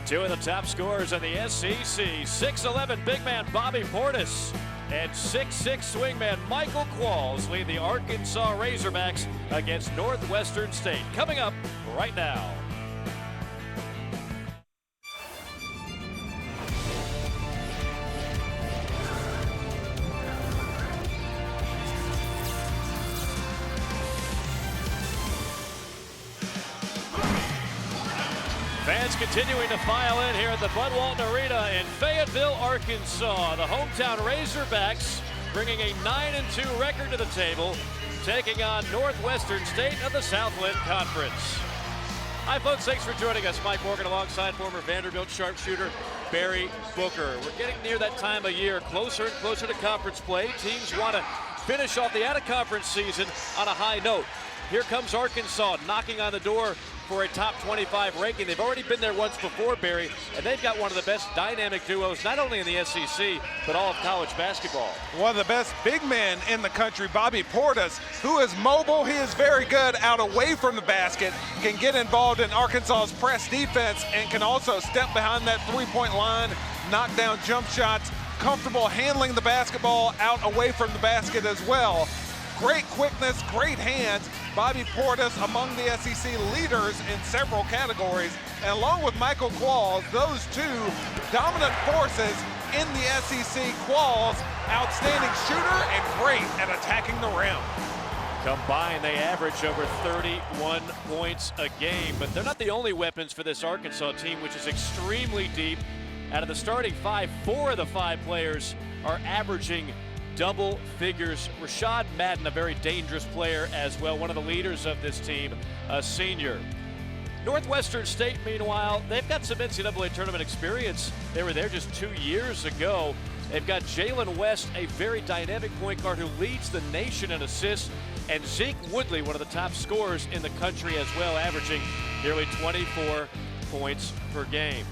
Two of the top scorers in the SEC, 6'11" big man Bobby Portis and 6'6" swingman Michael Qualls lead the Arkansas Razorbacks against Northwestern State. Coming up right now. Fans continuing to file in here at the Bud Walton Arena in Fayetteville, Arkansas. The hometown Razorbacks bringing a 9-2 record to the table, taking on Northwestern State of the Southland Conference. Hi folks, thanks for joining us. Mike Morgan alongside former Vanderbilt sharpshooter Barry Booker. We're getting near that time of year, closer and closer to conference play. Teams want to finish off the out-of-conference season on a high note. Here comes Arkansas knocking on the door for a top 25 ranking. They've already been there once before, Barry, and they've got one of the best dynamic duos, not only in the SEC, but all of college basketball. One of the best big men in the country, Bobby Portis, who is mobile. He is very good out away from the basket, can get involved in Arkansas's press defense, and can also step behind that three-point line, knock down jump shots, comfortable handling the basketball out away from the basket as well. Great quickness, great hands. Bobby Portis among the SEC leaders in several categories. And along with Michael Qualls, those two dominant forces in the SEC. Qualls, outstanding shooter and great at attacking the rim. Combined, they average over 31 points a game. But they're not the only weapons for this Arkansas team, which is extremely deep. Out of the starting five, 4 of the 5 players are averaging double figures. Rashad Madden, a very dangerous player as well, one of the leaders of this team, a senior. Northwestern State, meanwhile, they've got some NCAA tournament experience. They were there just 2 years ago. They've got Jalen West, a very dynamic point guard who leads the nation in assists, and Zeke Woodley, one of the top scorers in the country as well, averaging nearly 24 points per game.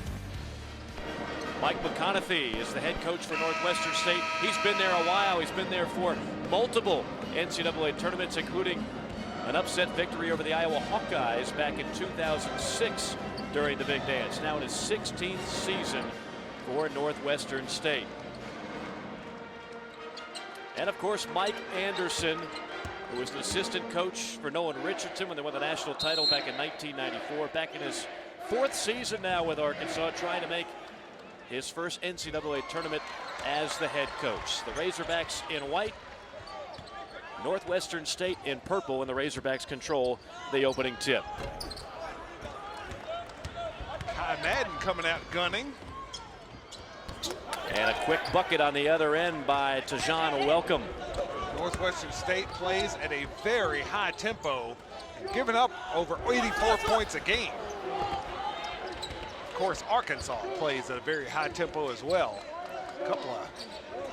Mike McConaughey is the head coach for Northwestern State. He's been there a while. He's been there for multiple NCAA tournaments, including an upset victory over the Iowa Hawkeyes back in 2006 during the Big Dance. Now in his 16th season for Northwestern State. And of course, Mike Anderson, who was the assistant coach for Nolan Richardson when they won the national title back in 1994. Back in his 4th season now with Arkansas, trying to make his first NCAA tournament as the head coach. The Razorbacks in white, Northwestern State in purple, and the Razorbacks control the opening tip. Kai Madden coming out gunning. And a quick bucket on the other end by Tajon Welcome. Northwestern State plays at a very high tempo, giving up over 84 points a game. Of course, Arkansas plays at a very high tempo as well. A couple of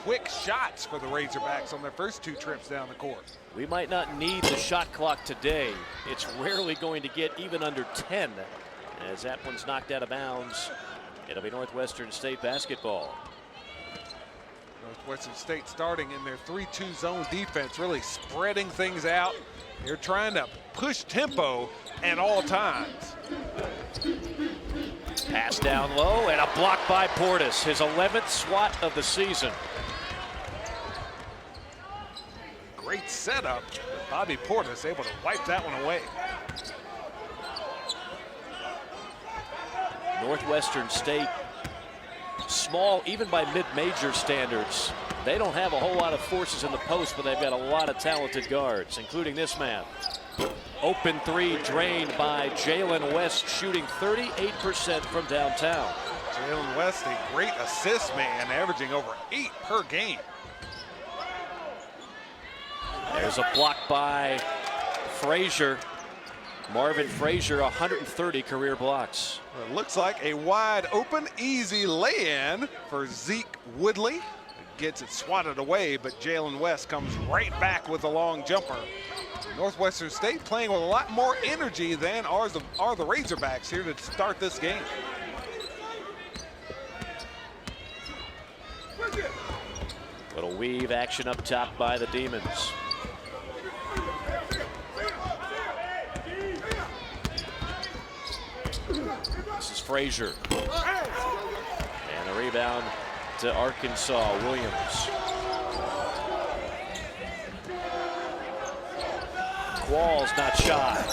quick shots for the Razorbacks on their first 2 trips down the court. We might not need the shot clock today. It's rarely going to get even under 10 as that one's knocked out of bounds. It'll be Northwestern State basketball. Northwestern State starting in their 3-2 zone defense, really spreading things out. They're trying to push tempo at all times. Pass down low and a block by Portis, his 11th swat of the season. Great setup. Bobby Portis able to wipe that one away. Northwestern State, small even by mid-major standards. They don't have a whole lot of forces in the post, but they've got a lot of talented guards, including this man. Open 3 drained by Jalen West, shooting 38% from downtown. Jalen West, a great assist man, averaging over 8 per game. There's a block by Frazier. Marvin Frazier, 130 career blocks. Well, it looks like a wide open, easy lay-in for Zeke Woodley. Gets it swatted away, but Jalen West comes right back with a long jumper. Northwestern State playing with a lot more energy than are the Razorbacks here to start this game. Little weave action up top by the Demons. This is Frazier. And a rebound to Arkansas. Williams. Qualls not shy.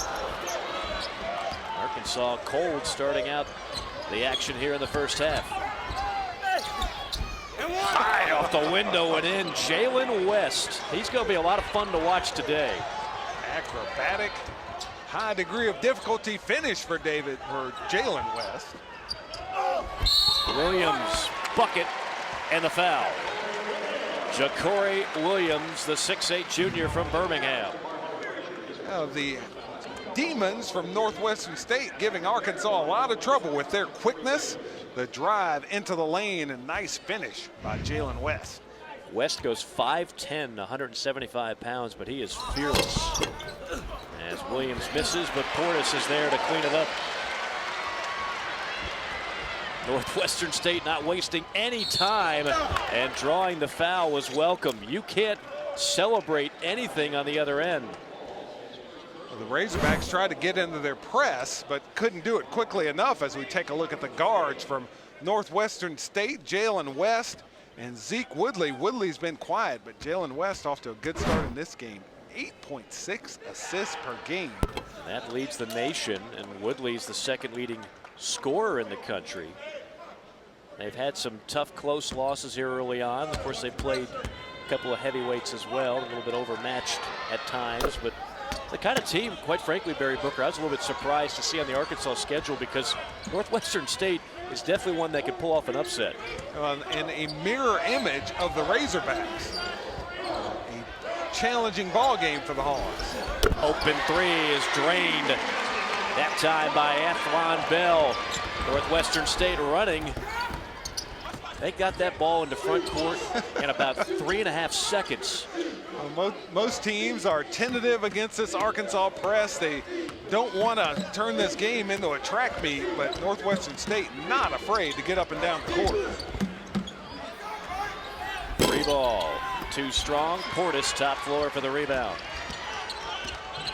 Arkansas cold starting out the action here in the first half. High off the window and in. Jalen West. He's going to be a lot of fun to watch today. Acrobatic, high degree of difficulty finish for Jalen West. Williams, bucket, and the foul. Ja'Cory Williams, the 6'8" junior from Birmingham. The Demons from Northwestern State giving Arkansas a lot of trouble with their quickness, the drive into the lane, and nice finish by Jalen West. West goes 5'10", 175 pounds, but he is fearless. As Williams misses, but Portis is there to clean it up. Northwestern State not wasting any time, and drawing the foul was welcome. You can't celebrate anything on the other end. The Razorbacks tried to get into their press, but couldn't do it quickly enough as we take a look at the guards from Northwestern State. Jalen West and Zeke Woodley. Woodley's been quiet, but Jalen West off to a good start in this game. 8.6 assists per game. That leads the nation, and Woodley's the second leading scorer in the country. They've had some tough, close losses here early on. Of course, they played a couple of heavyweights as well, a little bit overmatched at times, but the kind of team, quite frankly, Barry Booker, I was a little bit surprised to see on the Arkansas schedule, because Northwestern State is definitely one that could pull off an upset. And a mirror image of the Razorbacks. A challenging ball game for the Hogs. Open three is drained. That time by Athlon Bell. Northwestern State running. They got that ball into front court in about 3.5 seconds. Most teams are tentative against this Arkansas press. They don't want to turn this game into a track meet, but Northwestern State not afraid to get up and down the court. Free ball, too strong. Portis top floor for the rebound.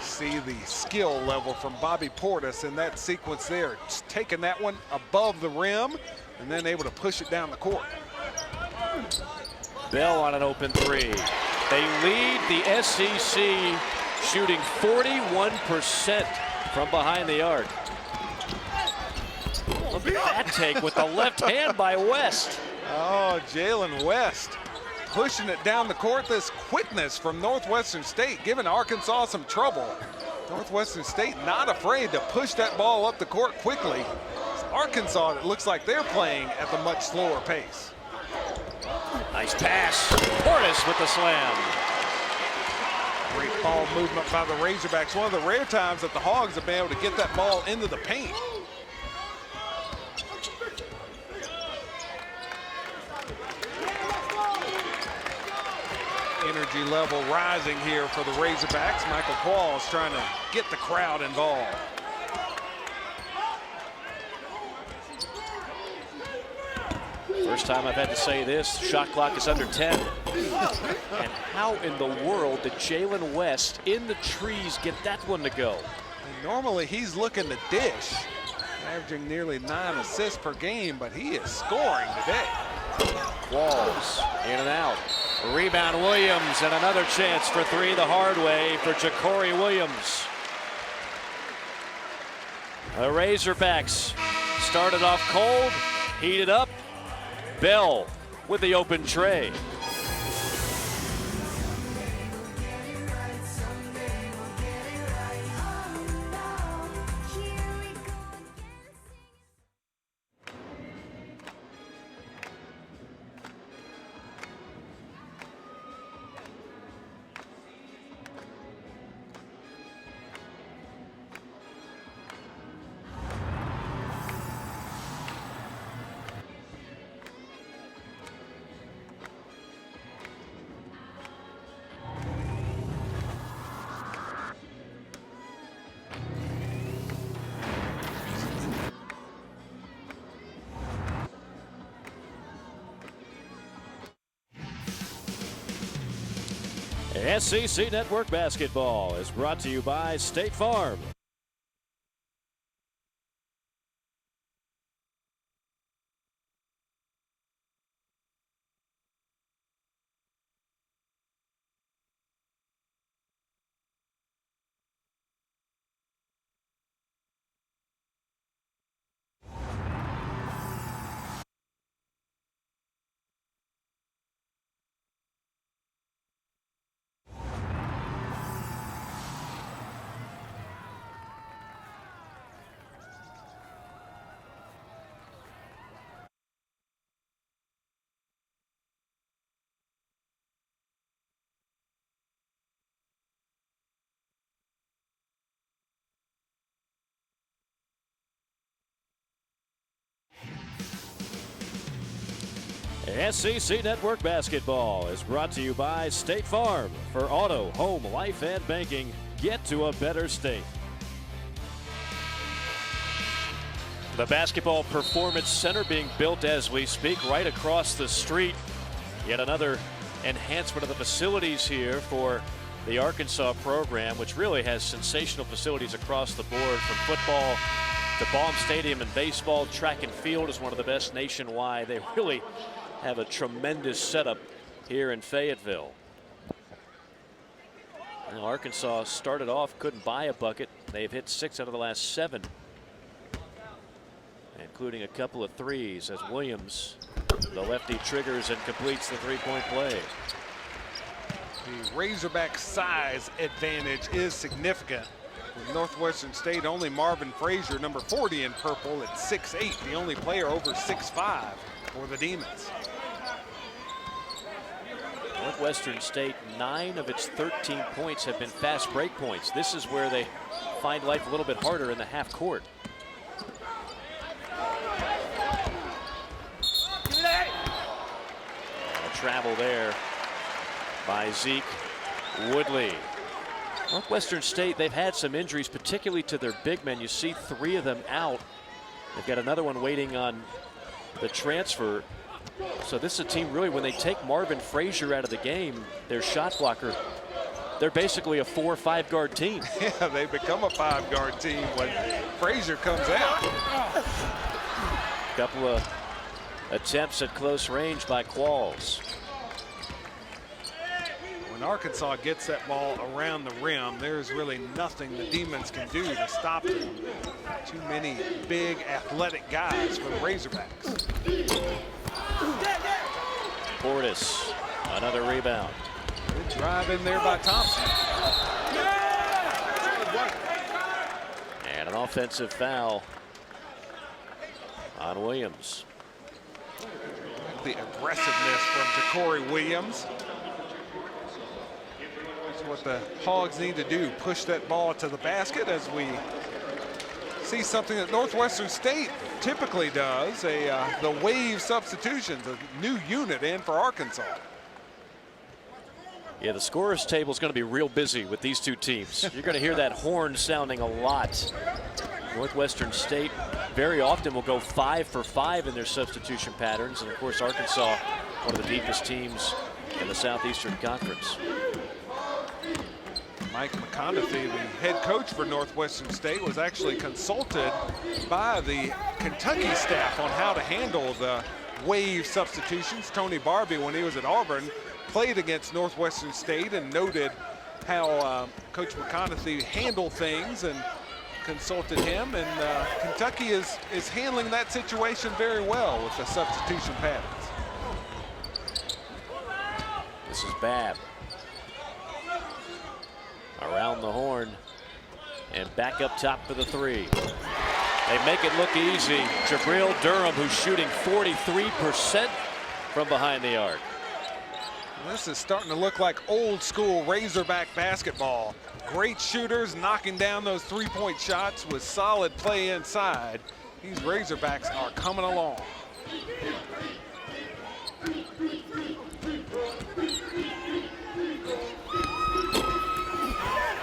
See the skill level from Bobby Portis in that sequence there. Just taking that one above the rim and then able to push it down the court. Bell on an open three. They lead the SEC, shooting 41% from behind the arc. Look at that take with the left hand by West. Oh, Jalen West pushing it down the court. This quickness from Northwestern State giving Arkansas some trouble. Northwestern State not afraid to push that ball up the court quickly. It's Arkansas that looks like they're playing at the much slower pace. Nice pass. Portis with the slam. Great ball movement by the Razorbacks. One of the rare times that the Hogs have been able to get that ball into the paint. Energy level rising here for the Razorbacks. Michael Qualls trying to get the crowd involved. First time I've had to say this, shot clock is under 10. And how in the world did Jalen West in the trees get that one to go? And normally he's looking to dish, averaging nearly 9 assists per game, but he is scoring today. Qualls in and out. Rebound Williams, and another chance for three the hard way for Ja'Cory Williams. The Razorbacks started off cold, heated up. Bell with the open tray. SEC Network Basketball is brought to you by State Farm. SEC Network Basketball is brought to you by State Farm. For auto, home, life, and banking, get to a better state. The Basketball Performance Center being built as we speak right across the street. Yet another enhancement of the facilities here for the Arkansas program, which really has sensational facilities across the board, from football to Baum Stadium and baseball. Track and field is one of the best nationwide. They really have a tremendous setup here in Fayetteville. Now, Arkansas started off, couldn't buy a bucket. They've hit 6 out of the last 7, including a couple of threes, as Williams, the lefty, triggers and completes the three-point play. The Razorback size advantage is significant. With Northwestern State, only Marvin Frazier, number 40 in purple, at 6'8", the only player over 6'5" for the Demons. Northwestern State, 9 of its 13 points have been fast break points. This is where they find life a little bit harder in the half court. Travel there by Zeke Woodley. Northwestern State, they've had some injuries, particularly to their big men. You see 3 of them out. They've got another one waiting on the transfer. So this is a team, really, when they take Marvin Frazier out of the game, their shot blocker, they're basically a 4 or 5 guard team. Yeah, they become a 5 guard team when Frazier comes out. Couple of attempts at close range by Qualls. When Arkansas gets that ball around the rim, there's really nothing the Demons can do to stop them. Too many big athletic guys for the Razorbacks. Portis, another rebound. Good drive in there by Thompson. And an offensive foul on Williams. The aggressiveness from Ja'Cory Williams. That's what the Hogs need to do, push that ball to the basket, as we see something that Northwestern State typically does, the wave substitutions, a new unit in for Arkansas. Yeah, the scorer's table is going to be real busy with these two teams. You're going to hear that horn sounding a lot. Northwestern State very often will go 5 for 5 in their substitution patterns. And of course, Arkansas, one of the deepest teams in the Southeastern Conference. Mike McConaughey, the head coach for Northwestern State, was actually consulted by the Kentucky staff on how to handle the wave substitutions. Tony Barbie, when he was at Auburn, played against Northwestern State and noted how Coach McConaughey handled things and consulted him. And Kentucky is handling that situation very well with the substitution patterns. This is Babb. Around the horn and back up top for the 3. They make it look easy. Jabril Durham, who's shooting 43% from behind the arc. This is starting to look like old school Razorback basketball. Great shooters knocking down those 3-point shots with solid play inside. These Razorbacks are coming along.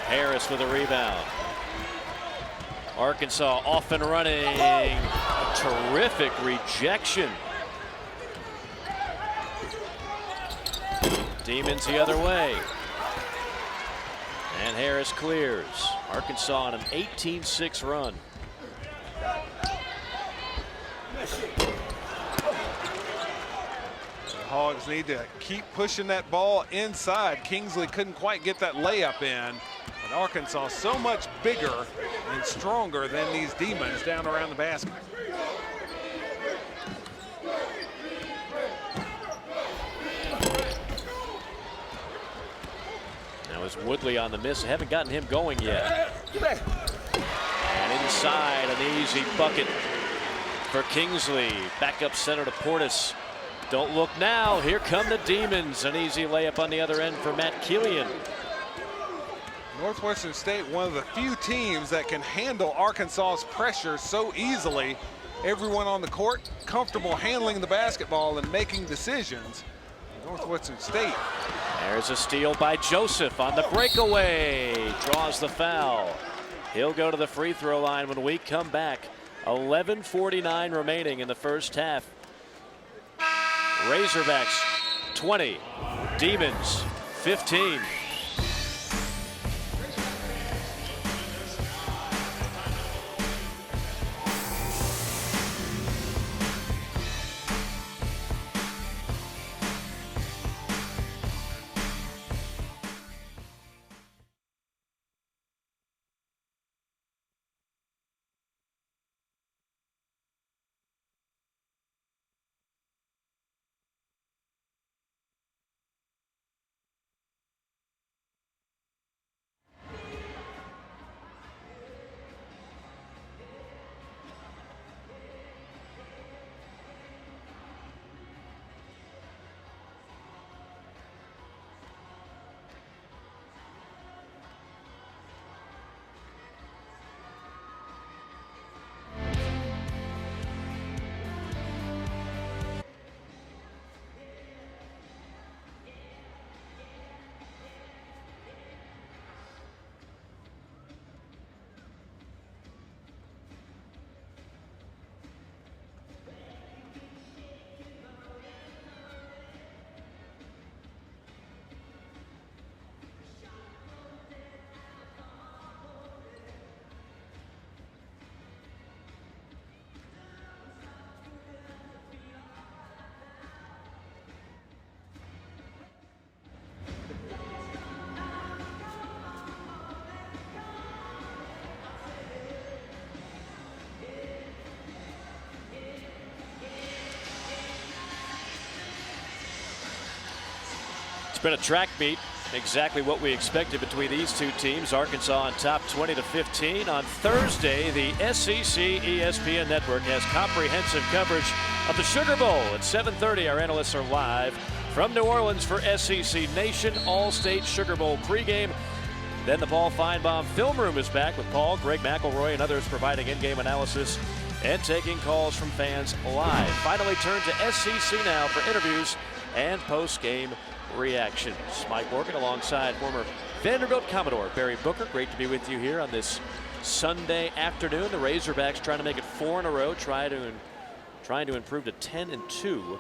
Harris with a rebound. Arkansas off and running. A terrific rejection. Demons the other way. And Harris clears. Arkansas on an 18-6 run. The Hogs need to keep pushing that ball inside. Kingsley couldn't quite get that layup in. But Arkansas so much bigger and stronger than these Demons down around the basket. Now is Woodley on the miss. Haven't gotten him going yet. And inside, an easy bucket for Kingsley. Back up center to Portis. Don't look now. Here come the Demons. An easy layup on the other end for Matt Killian. Northwestern State, one of the few teams that can handle Arkansas's pressure so easily. everyone on the court comfortable handling the basketball and making decisions. Northwestern State. There's a steal by Joseph on the breakaway. Draws the foul. He'll go to the free throw line when we come back. 11:49 remaining in the first half. Razorbacks 20, Demons 15. Been a track meet, exactly what we expected between these two teams. Arkansas on top 20-15. On Thursday, the SEC ESPN network has comprehensive coverage of the Sugar Bowl at 7:30. Our analysts are live from New Orleans for SEC Nation All-State Sugar Bowl pregame. Then the Paul Feinbaum film room is back with Paul, Greg McElroy, and others providing in-game analysis and taking calls from fans live. Finally turn to SEC now for interviews and post-game reactions. Mike Morgan alongside former Vanderbilt Commodore Barry Booker. Great to be with you here on this Sunday afternoon. The Razorbacks trying to make it 4 in a row, trying to improve to 10-2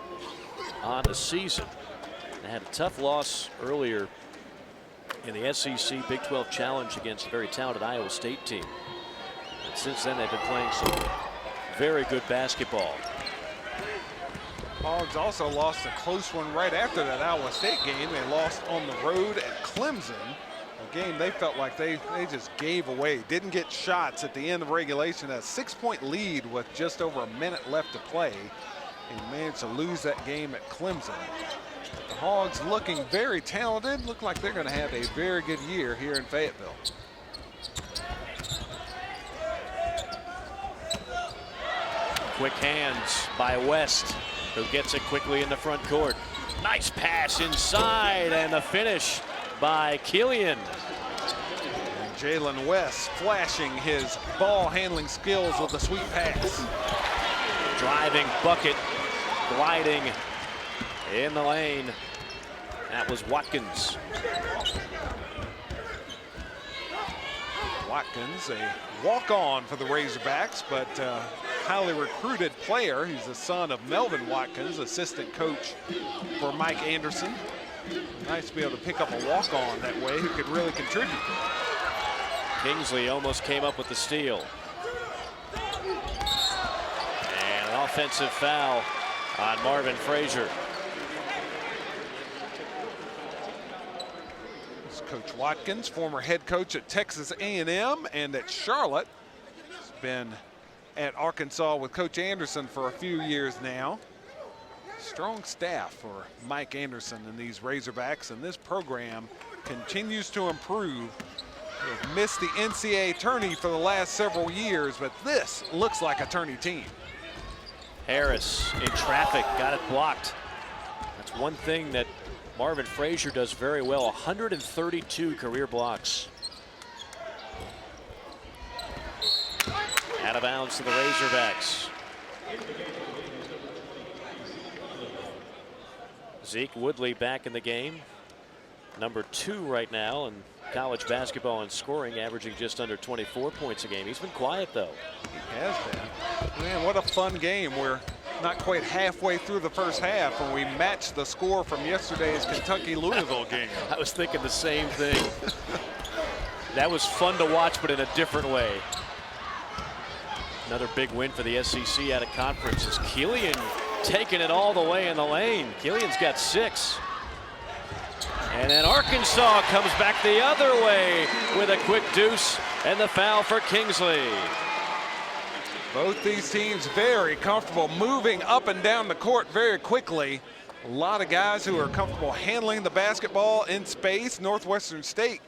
on the season. They had a tough loss earlier in the SEC Big 12 Challenge against a very talented Iowa State team. And since then, they've been playing some very good basketball. Hogs also lost a close one right after that Iowa State game. They lost on the road at Clemson, a game they felt like they just gave away. Didn't get shots at the end of regulation. A 6-point lead with just over a minute left to play, and managed to lose that game at Clemson. The Hogs looking very talented. Look like they're going to have a very good year here in Fayetteville. Quick hands by West, who gets it quickly in the front court. Nice pass inside, and the finish by Killian. And Jalen West flashing his ball handling skills with a sweet pass. Driving bucket, gliding in the lane. That was Watkins. Watkins, a walk-on for the Razorbacks, but highly recruited player. He's the son of Melvin Watkins, assistant coach for Mike Anderson. Nice to be able to pick up a walk-on that way who could really contribute. Kingsley almost came up with the steal. And an offensive foul on Marvin Frazier. This is Coach Watkins, former head coach at Texas A&M and at Charlotte. He's been at Arkansas with Coach Anderson for a few years now. Strong staff for Mike Anderson and these Razorbacks, and this program continues to improve. They've missed the NCAA tourney for the last several years, but this looks like a tourney team. Harris in traffic, got it blocked. That's one thing that Marvin Frazier does very well, 132 career blocks. Out of bounds to the Razorbacks. Zeke Woodley back in the game. Number 2 right now in college basketball in scoring, averaging just under 24 points a game. He's been quiet, though. He has been. Man, what a fun game. We're not quite halfway through the first half when we matched the score from yesterday's Kentucky-Louisville game. I was thinking the same thing. That was fun to watch, but in a different way. Another big win for the SEC out of conference is Killian taking it all the way in the lane. Killian's got 6. And then Arkansas comes back the other way with a quick deuce and the foul for Kingsley. Both these teams very comfortable moving up and down the court very quickly. A lot of guys who are comfortable handling the basketball in space. Northwestern State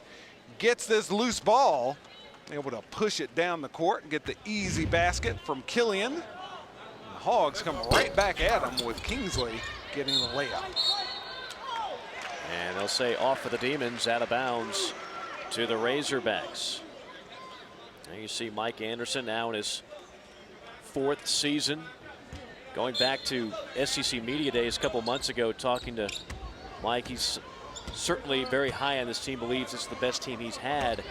gets this loose ball, able to push it down the court and get the easy basket from Killian. The Hogs come right back at him with Kingsley getting the layup. And they'll say off for the Demons, out of bounds to the Razorbacks. Now you see Mike Anderson now in his 4th season. Going back to SEC Media Days a couple months ago, talking to Mike, he's certainly very high on this team, believes it's the best team he's had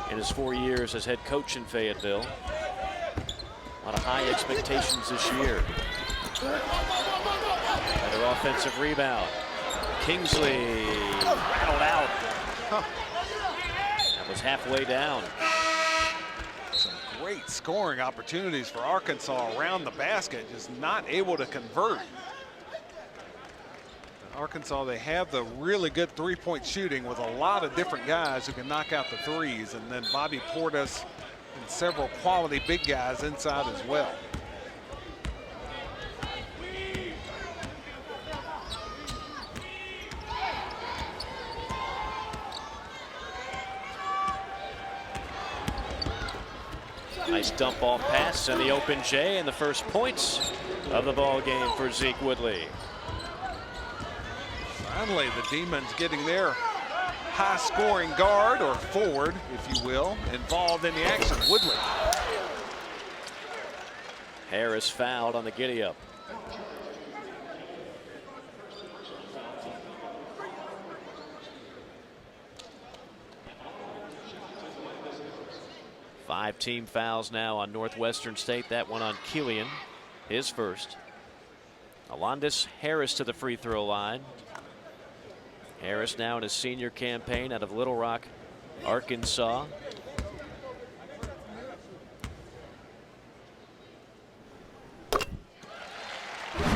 in his 4 years as head coach in Fayetteville. A lot of high expectations this year. Another offensive rebound. Kingsley rattled out. That was halfway down. Some great scoring opportunities for Arkansas around the basket, just not able to convert. Arkansas, they have the really good three-point shooting with a lot of different guys who can knock out the threes, and then Bobby Portis and several quality big guys inside as well. Nice dump off pass and the open J, and the first points of the ball game for Zeke Woodley. Finally, the Demons getting their high-scoring guard, or forward, if you will, involved in the action. Woodley. Harris fouled on the giddy-up. Five team fouls now on Northwestern State. That one on Killian, his first. Alondis Harris to the free throw line. Harris now in his senior campaign out of Little Rock, Arkansas.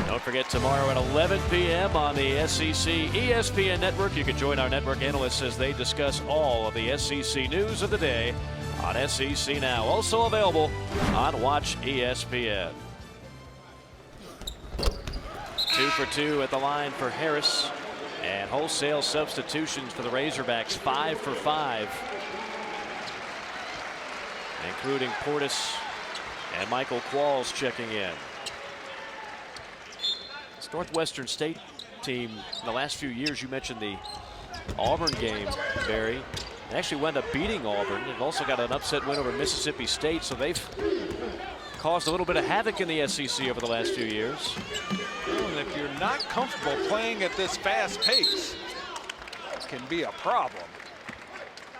Don't forget, tomorrow at 11 p.m. on the SEC ESPN Network, you can join our network analysts as they discuss all of the SEC news of the day on SEC Now. Also available on Watch ESPN. 2 for 2 at the line for Harris. And wholesale substitutions for the Razorbacks, 5 for 5. Including Portis and Michael Qualls checking in. This Northwestern State team, in the last few years, you mentioned the Auburn game, Barry. They actually wound up beating Auburn. They've also got an upset win over Mississippi State, so they've caused a little bit of havoc in the SEC over the last few years. And if you're not comfortable playing at this fast pace, it can be a problem.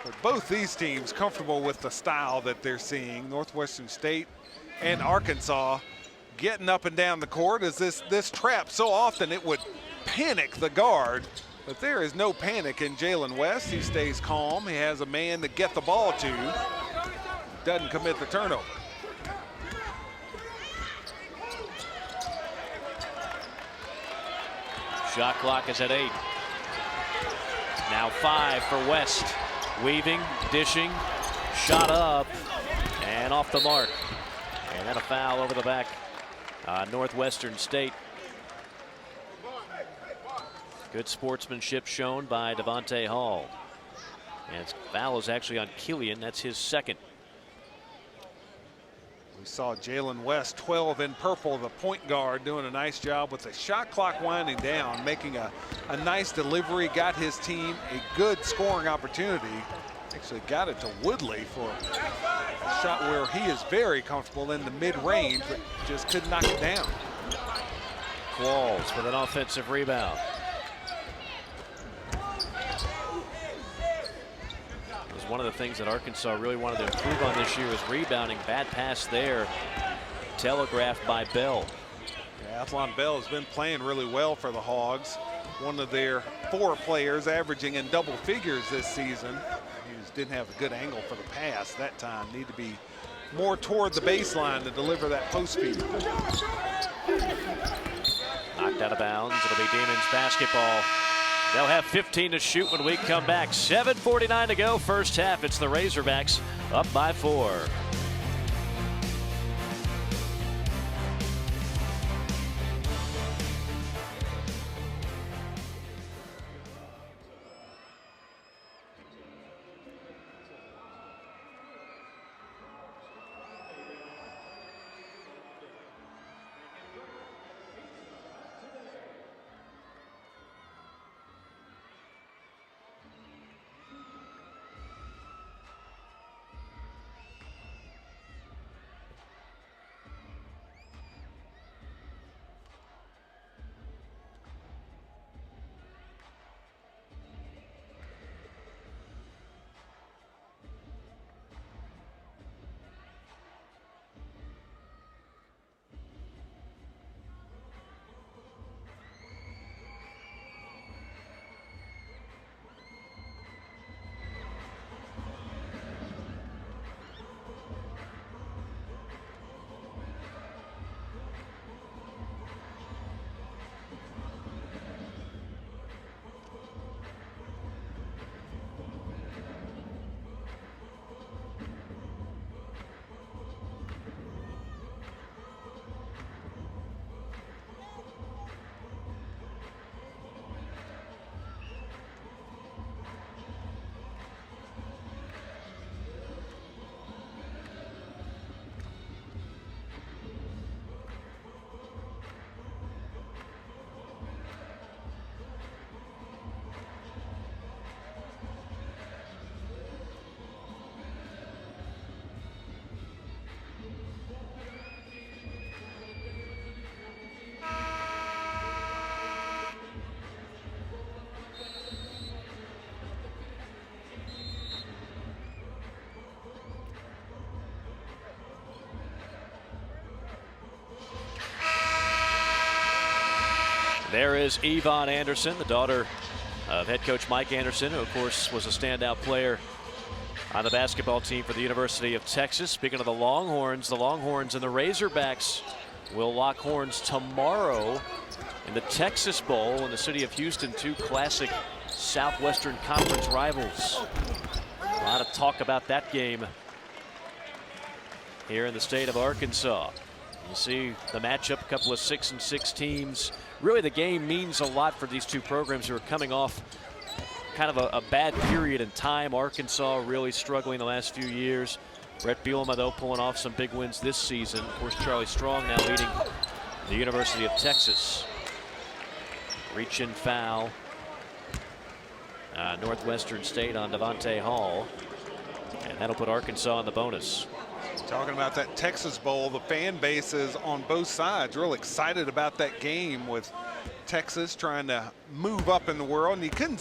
But both these teams comfortable with the style that they're seeing. Northwestern State and Arkansas getting up and down the court. As this trap, so often it would panic the guard, but there is no panic in Jalen West. He stays calm. He has a man to get the ball to. Doesn't commit the turnover. Shot clock is at 8. Now 5 for West. Weaving, dishing, shot up, and off the mark. And then a foul over the back. Northwestern State. Good sportsmanship shown by Devontae Hall. And foul is actually on Killian. That's his second. We saw Jalen West, 12 in purple, the point guard, doing a nice job with the shot clock winding down, making a nice delivery, got his team a good scoring opportunity. Actually got it to Woodley for shot where he is very comfortable in the mid-range, but just couldn't knock it down. Qualls with an offensive rebound. It was one of the things that Arkansas really wanted to improve on this year was rebounding. Bad pass there, telegraphed by Bell. Yeah, Athlon Bell has been playing really well for the Hogs. One of their 4 players averaging in double figures this season. He just didn't have a good angle for the pass that time. Need to be more toward the baseline to deliver that post feed. Knocked out of bounds. It'll be Demons basketball. They'll have 15 to shoot when we come back. 7:49 to go, first half. It's the Razorbacks up by 4. There is Yvonne Anderson, the daughter of head coach Mike Anderson, who of course was a standout player on the basketball team for the University of Texas. Speaking of the Longhorns and the Razorbacks will lock horns tomorrow in the Texas Bowl in the city of Houston, 2 classic Southwestern Conference rivals. A lot of talk about that game here in the state of Arkansas. You see the matchup, a couple of 6-6 teams. Really, the game means a lot for these 2 programs who are coming off kind of a bad period in time. Arkansas really struggling the last few years. Brett Bielema, though, pulling off some big wins this season. Of course, Charlie Strong now leading the University of Texas. Reach-in foul. Northwestern State on Devontae Hall. And that'll put Arkansas in the bonus. Talking about that Texas Bowl, the fan bases on both sides real excited about that game, with Texas trying to move up in the world. And you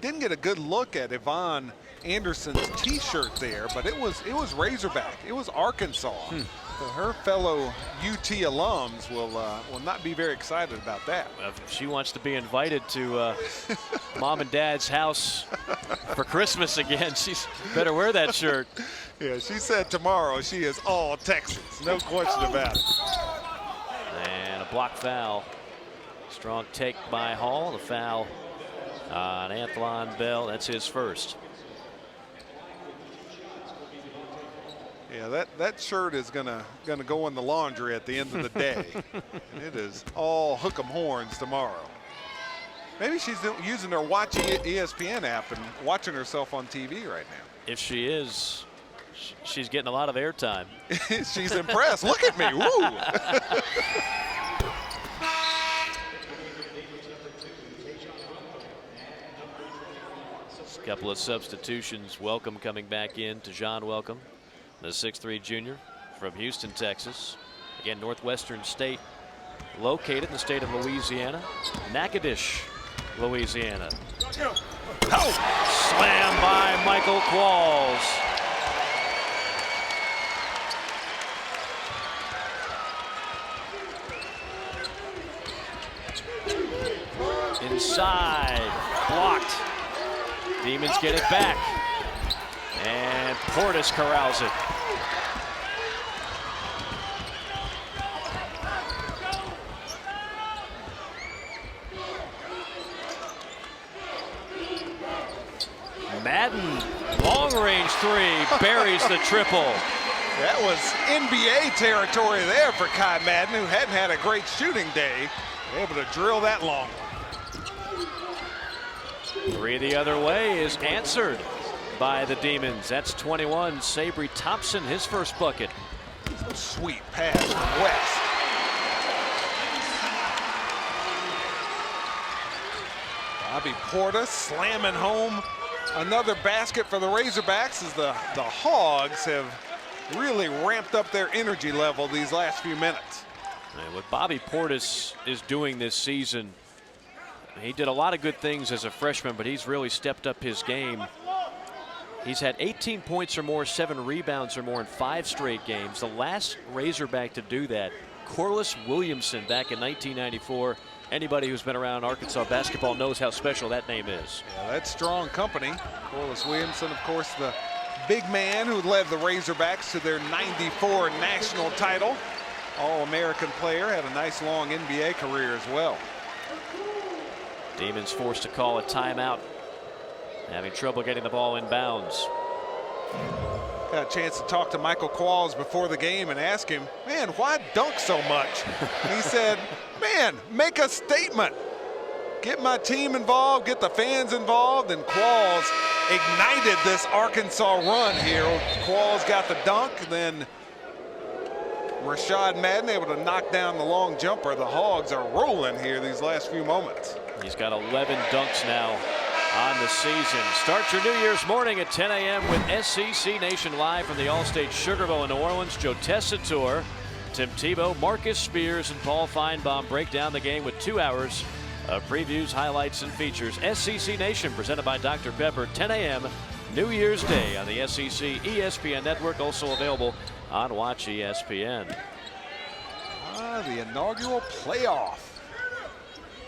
didn't get a good look at Yvonne Anderson's T-shirt there, but it was Razorback. It was Arkansas. So her fellow UT alums will not be very excited about that. If she wants to be invited to mom and dad's house for Christmas again, she's better wear that shirt. Yeah, she said tomorrow she is all Texas, no question about it. And a block foul. Strong take by Hall. The foul on Athlon Bell. That's his first. Yeah, that shirt is gonna go in the laundry at the end of the day. And it is all hook 'em horns tomorrow. Maybe she's using her Watch ESPN app and watching herself on TV right now. If she is, she's getting a lot of airtime. She's impressed. Look at me. Woo! A couple of substitutions. Welcome coming back in. Tejan Welcome the 6'3" junior from Houston, Texas. Again, Northwestern State located in the state of Louisiana. Natchitoches, Louisiana. Oh, slam by Michael Qualls. Inside, blocked. Demons get it back. And Portis corrals it. Madden, long-range three, buries the triple. That was NBA territory there for Kai Madden, who hadn't had a great shooting day. Able to drill that long one. Three the other way is answered by the Demons. That's 21. Sabri Thompson, his first bucket. Sweet pass from West. Bobby Portis slamming home another basket for the Razorbacks as the Hogs have really ramped up their energy level these last few minutes. And what Bobby Portis is doing this season, he did a lot of good things as a freshman, but he's really stepped up his game. He's had 18 points or more, 7 rebounds or more in 5 straight games. The last Razorback to do that, Corliss Williamson, back in 1994. Anybody who's been around Arkansas basketball knows how special that name is. Yeah, that's strong company. Corliss Williamson, of course, the big man who led the Razorbacks to their '94 national title. All-American player, had a nice long NBA career as well. Demons forced to call a timeout, having trouble getting the ball in bounds. Got a chance to talk to Michael Qualls before the game and ask him, man, why dunk so much? He said, man, make a statement. Get my team involved, get the fans involved, and Qualls ignited this Arkansas run here. Qualls got the dunk, then Rashad Madden able to knock down the long jumper. The Hogs are rolling here these last few moments. He's got 11 dunks now on the season. Start your New Year's morning at 10 a.m. with SEC Nation live from the Allstate Sugar Bowl in New Orleans. Joe Tessitore, Tim Tebow, Marcus Spears, and Paul Feinbaum break down the game with 2 hours of previews, highlights, and features. SEC Nation presented by Dr. Pepper, 10 a.m. New Year's Day on the SEC ESPN Network, also available on Watch ESPN. The inaugural playoff.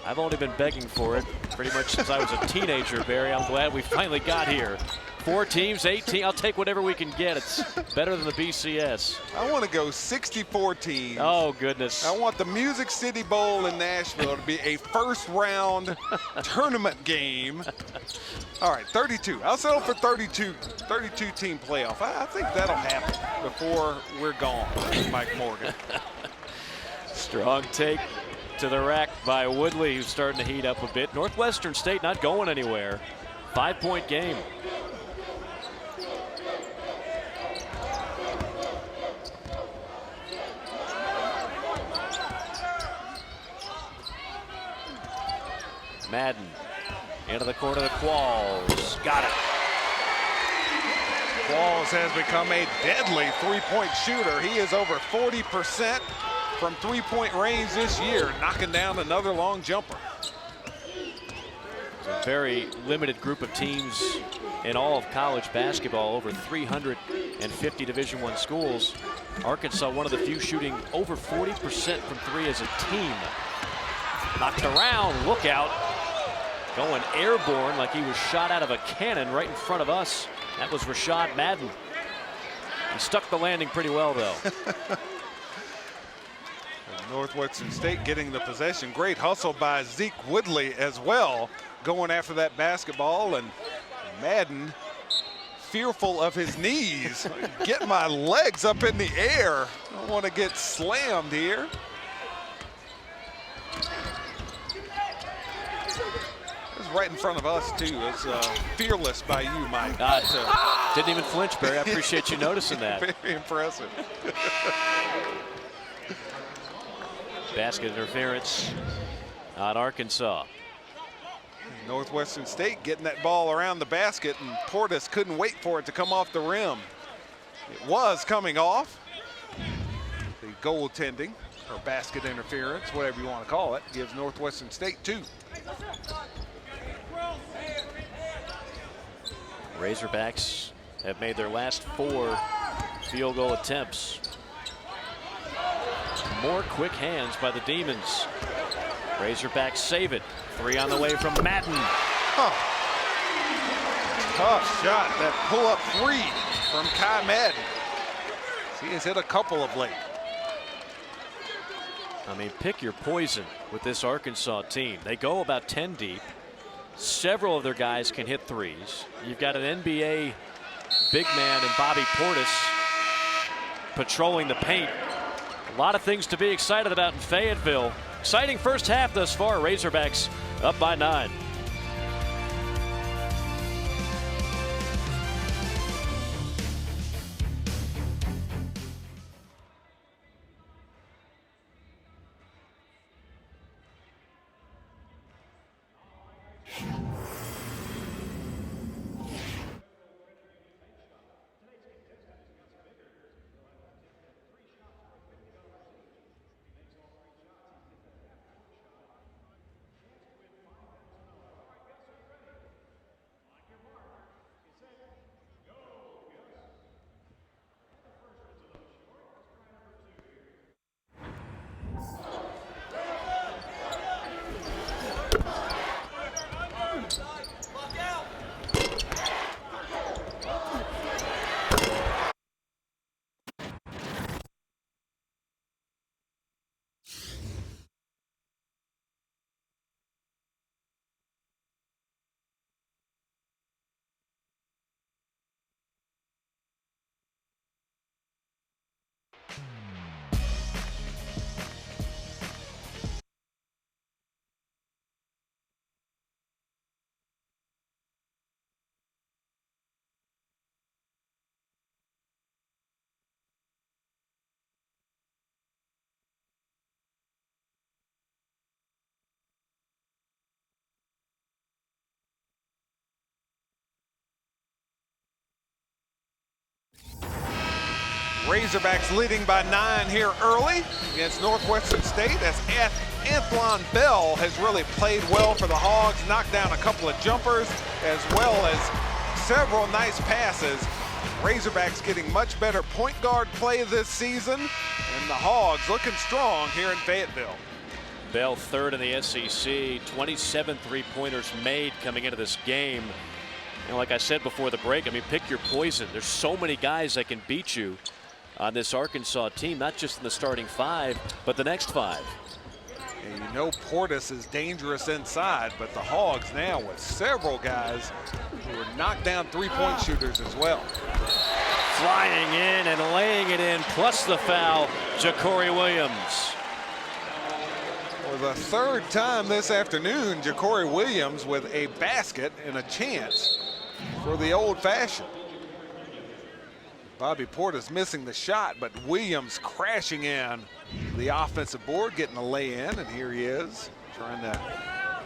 I've only been begging for it pretty much since I was a teenager, Barry. I'm glad we finally got here. 4 teams, 18. I'll take whatever we can get. It's better than the BCS. I want to go 64 teams. Oh, goodness. I want the Music City Bowl in Nashville to be a first-round tournament game. All right, 32. I'll settle for 32-team playoff. I think that'll happen before we're gone, Mike Morgan. Strong take to the rack by Woodley, who's starting to heat up a bit. Northwestern State not going anywhere. 5-point game. Madden into the corner to Qualls. Got it. Qualls has become a deadly three-point shooter. He is over 40% from three-point range this year, knocking down another long jumper. It's a very limited group of teams in all of college basketball, over 350 Division I schools. Arkansas, one of the few shooting over 40% from 3 as a team. Knocked around, look out. Going airborne like he was shot out of a cannon right in front of us. That was Rashad Madden. He stuck the landing pretty well, though. Northwestern State getting the possession. Great hustle by Zeke Woodley as well, going after that basketball, and Madden fearful of his knees. Get my legs up in the air. I don't want to get slammed here. It's right in front of us too. It's fearless by you, Mike. Didn't even flinch, Barry. I appreciate you noticing that. Very impressive. Basket interference on Arkansas. Northwestern State getting that ball around the basket, and Portis couldn't wait for it to come off the rim. It was coming off. The goaltending, or basket interference, whatever you want to call it, gives Northwestern State 2. Razorbacks have made their last 4 field goal attempts. More quick hands by the Demons. Razorbacks save it. 3 on the way from Madden. Tough shot, that pull-up 3 from Kai Madden. He has hit a couple of late. I mean, pick your poison with this Arkansas team. They go about 10 deep. Several of their guys can hit threes. You've got an NBA big man in Bobby Portis patrolling the paint. A lot of things to be excited about in Fayetteville. Exciting first half thus far. Razorbacks up by 9. Razorbacks leading by 9 here early against Northwestern State as Anthlon Bell has really played well for the Hogs, knocked down a couple of jumpers as well as several nice passes. Razorbacks getting much better point guard play this season, and the Hogs looking strong here in Fayetteville. Bell 3rd in the SEC, 27 3-pointers made coming into this game. And like I said before the break, I mean, pick your poison. There's so many guys that can beat you on this Arkansas team, not just in the starting 5, but the next 5. And you know Portis is dangerous inside, but the Hogs now with several guys who are knocked down 3-point shooters as well. Flying in and laying it in, plus the foul, Ja'Cory Williams. For the 3rd time this afternoon, Ja'Cory Williams with a basket and a chance for the old-fashioned. Bobby Portis missing the shot, but Williams crashing in the offensive board, getting a lay-in, and here he is trying to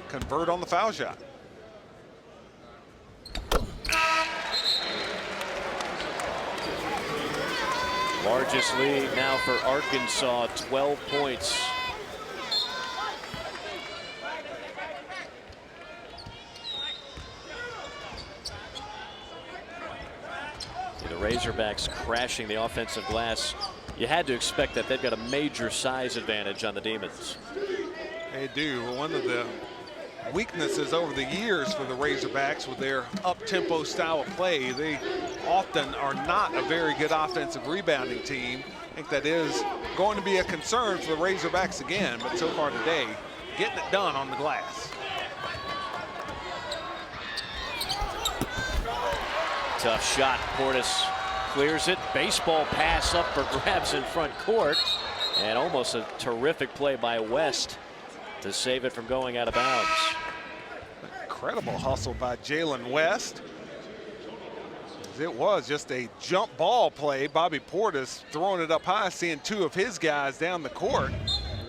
convert on the foul shot. Largest lead now for Arkansas, 12 points. The Razorbacks crashing the offensive glass. You had to expect that. They've got a major size advantage on the Demons. They do. One of the weaknesses over the years for the Razorbacks with their up-tempo style of play, they often are not a very good offensive rebounding team. I think that is going to be a concern for the Razorbacks again, but so far today, getting it done on the glass. Tough shot. Portis clears it. Baseball pass up for grabs in front court. And almost a terrific play by West to save it from going out of bounds. Incredible hustle by Jalen West. It was just a jump ball play. Bobby Portis throwing it up high, seeing 2 of his guys down the court.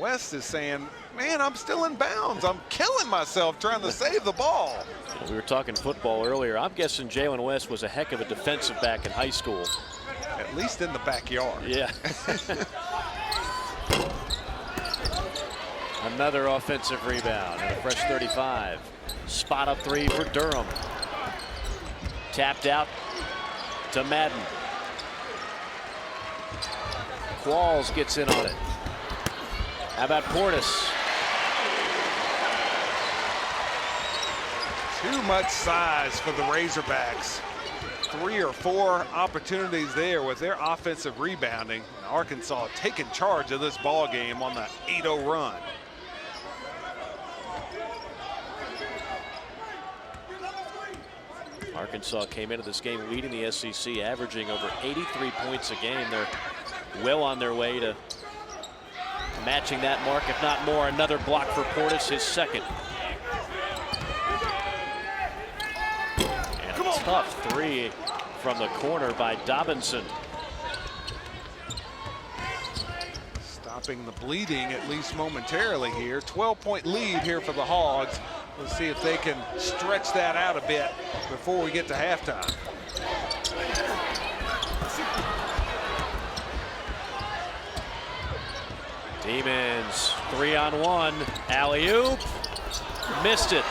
West is saying, man, I'm still in bounds. I'm killing myself trying to save the ball. We were talking football earlier. I'm guessing Jalen West was a heck of a defensive back in high school. At At least in the backyard. Yeah. Another offensive rebound and a fresh 35. Spot up three for Durham. Tapped out to Madden. Qualls gets in on it. How about Portis? Too much size for the Razorbacks. 3 or 4 opportunities there with their offensive rebounding. Arkansas taking charge of this ball game on the 8-0 run. Arkansas came into this game leading the SEC, averaging over 83 points a game. They're well on their way to matching that mark, if not more. Another block for Portis, his second. And a tough three from the corner by Dobinson. Stopping the bleeding, at least momentarily here. 12-point lead here for the Hogs. Let's see if they can stretch that out a bit before we get to halftime. Demons 3-on-1, alley-oop, missed it.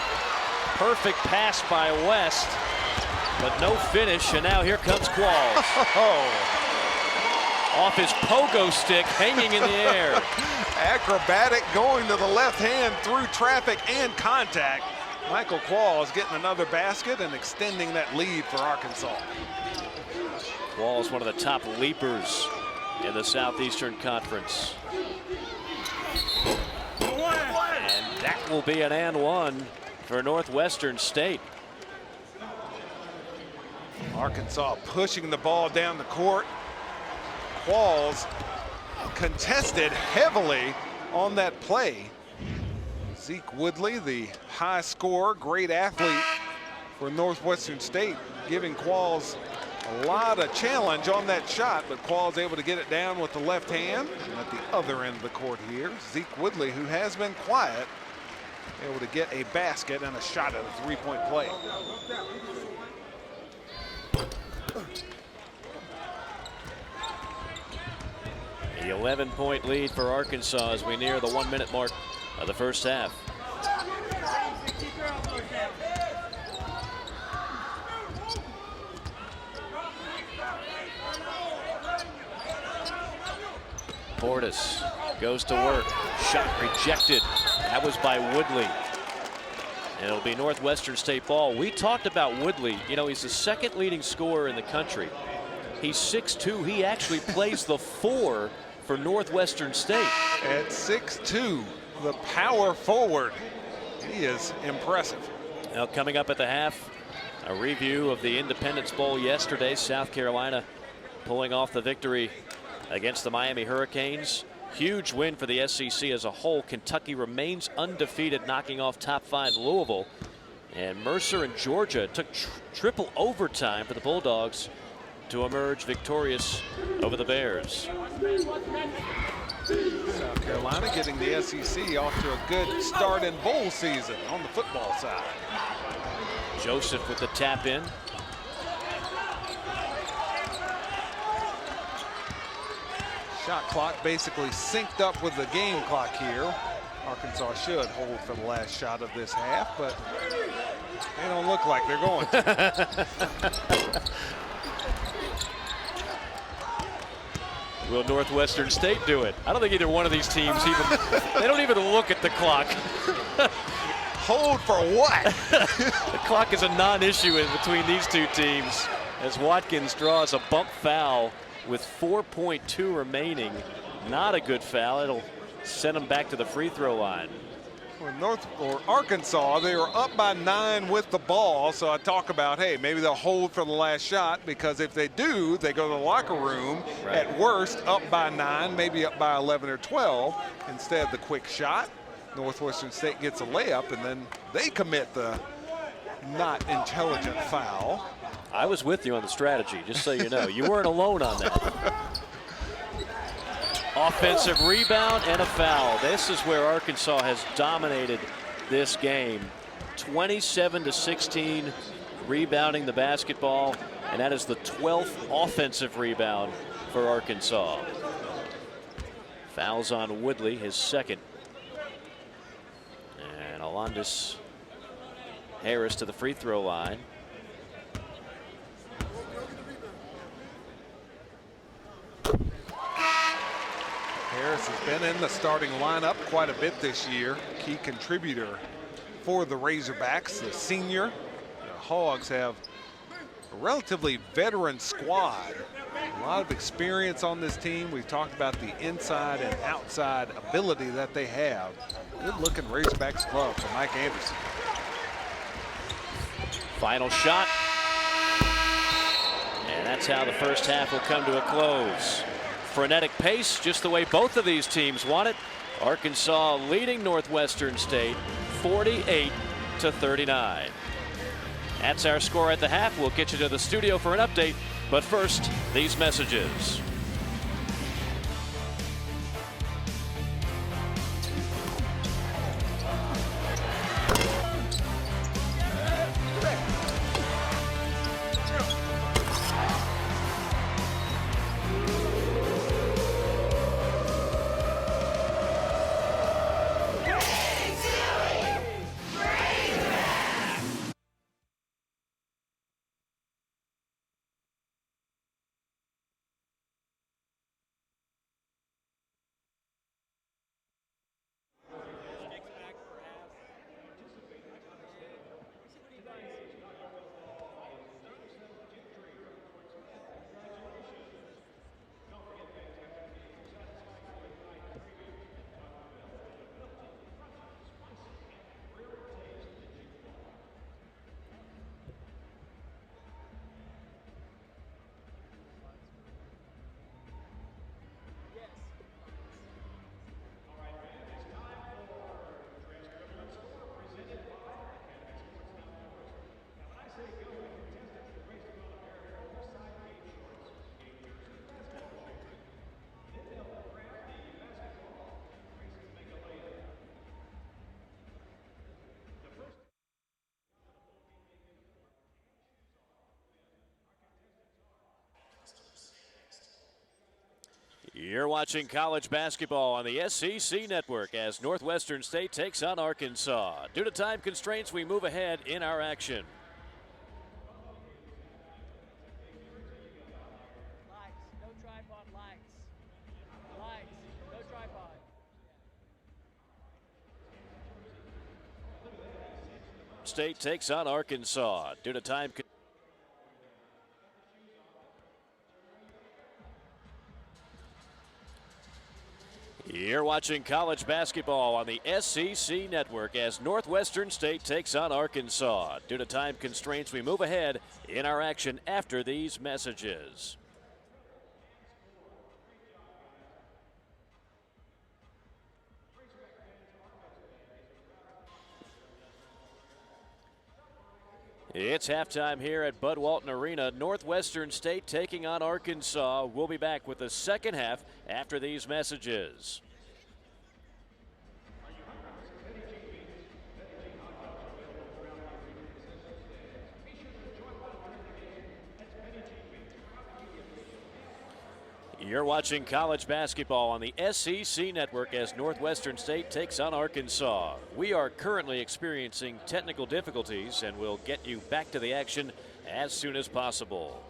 Perfect pass by West, but no finish, and now here comes Qualls. Off his pogo stick, hanging in the air. Acrobatic going to the left hand through traffic and contact. Michael Qualls getting another basket and extending that lead for Arkansas. Qualls, one of the top leapers in the Southeastern Conference. And that will be an and one for Northwestern State. Arkansas pushing the ball down the court. Qualls contested heavily on that play. Zeke Woodley, the high scorer, great athlete for Northwestern State, giving Qualls a lot of challenge on that shot, but Qualls able to get it down with the left hand. And at the other end of the court here, Zeke Woodley, who has been quiet, able to get a basket and a shot at a three-point play. The 11-point lead for Arkansas as we near the 1-minute mark of the first half. Portis goes to work. Shot rejected. That was by Woodley. And it'll be Northwestern State ball. We talked about Woodley. You know, he's the second leading scorer in the country. He's 6'2". He actually plays the 4 for Northwestern State. At 6'2", the power forward. He is impressive. Now coming up at the half, a review of the Independence Bowl yesterday. South Carolina pulling off the victory against the Miami Hurricanes. Huge win for the SEC as a whole. Kentucky remains undefeated, knocking off top 5 Louisville. And Mercer and Georgia took triple overtime for the Bulldogs to emerge victorious over the Bears. South Carolina getting the SEC off to a good start in bowl season on the football side. Joseph with the tap in. Shot clock basically synced up with the game clock here. Arkansas should hold for the last shot of this half, but they don't look like they're going to. Will Northwestern State do it? I don't think either one of these teams even, they don't even look at the clock. Hold for what? The clock is a non-issue in between these two teams as Watkins draws a bump foul with 4.2 remaining. Not a good foul. It'll send them back to the free throw line. For Arkansas, they were up by 9 with the ball, so I talk about, hey, maybe they'll hold for the last shot, because if they do, they go to the locker room, right, at worst up by 9, maybe up by 11 or 12. Instead, the quick shot, Northwestern State gets a layup, and then they commit the not intelligent foul. I was with you on the strategy, just so you know. You weren't alone on that. Offensive rebound and a foul. This is where Arkansas has dominated this game. 27-16 rebounding the basketball, and that is the 12th offensive rebound for Arkansas. Fouls on Woodley, his second. And Alondis Harris to the free throw line. Harris has been in the starting lineup quite a bit this year. Key contributor for the Razorbacks, the senior. The Hogs have a relatively veteran squad. A lot of experience on this team. We've talked about the inside and outside ability that they have. Good looking Razorbacks glove for Mike Anderson. Final shot. And that's how the first half will come to a close. Frenetic pace, just the way both of these teams want it. Arkansas leading Northwestern State 48-39. That's our score at the half. We'll get you to the studio for an update. But first, these messages. You're watching college basketball on the SEC Network as Northwestern State takes on Arkansas. Due to time constraints, we move ahead in our action. Lights, no tripod, lights. Lights, no tripod. State takes on Arkansas. Due to time constraints. You're watching college basketball on the SEC Network as Northwestern State takes on Arkansas. Due to time constraints, we move ahead in our action after these messages. It's halftime here at Bud Walton Arena. Northwestern State taking on Arkansas. We'll be back with the second half after these messages. You're watching college basketball on the SEC Network as Northwestern State takes on Arkansas. We are currently experiencing technical difficulties and will get you back to the action as soon as possible.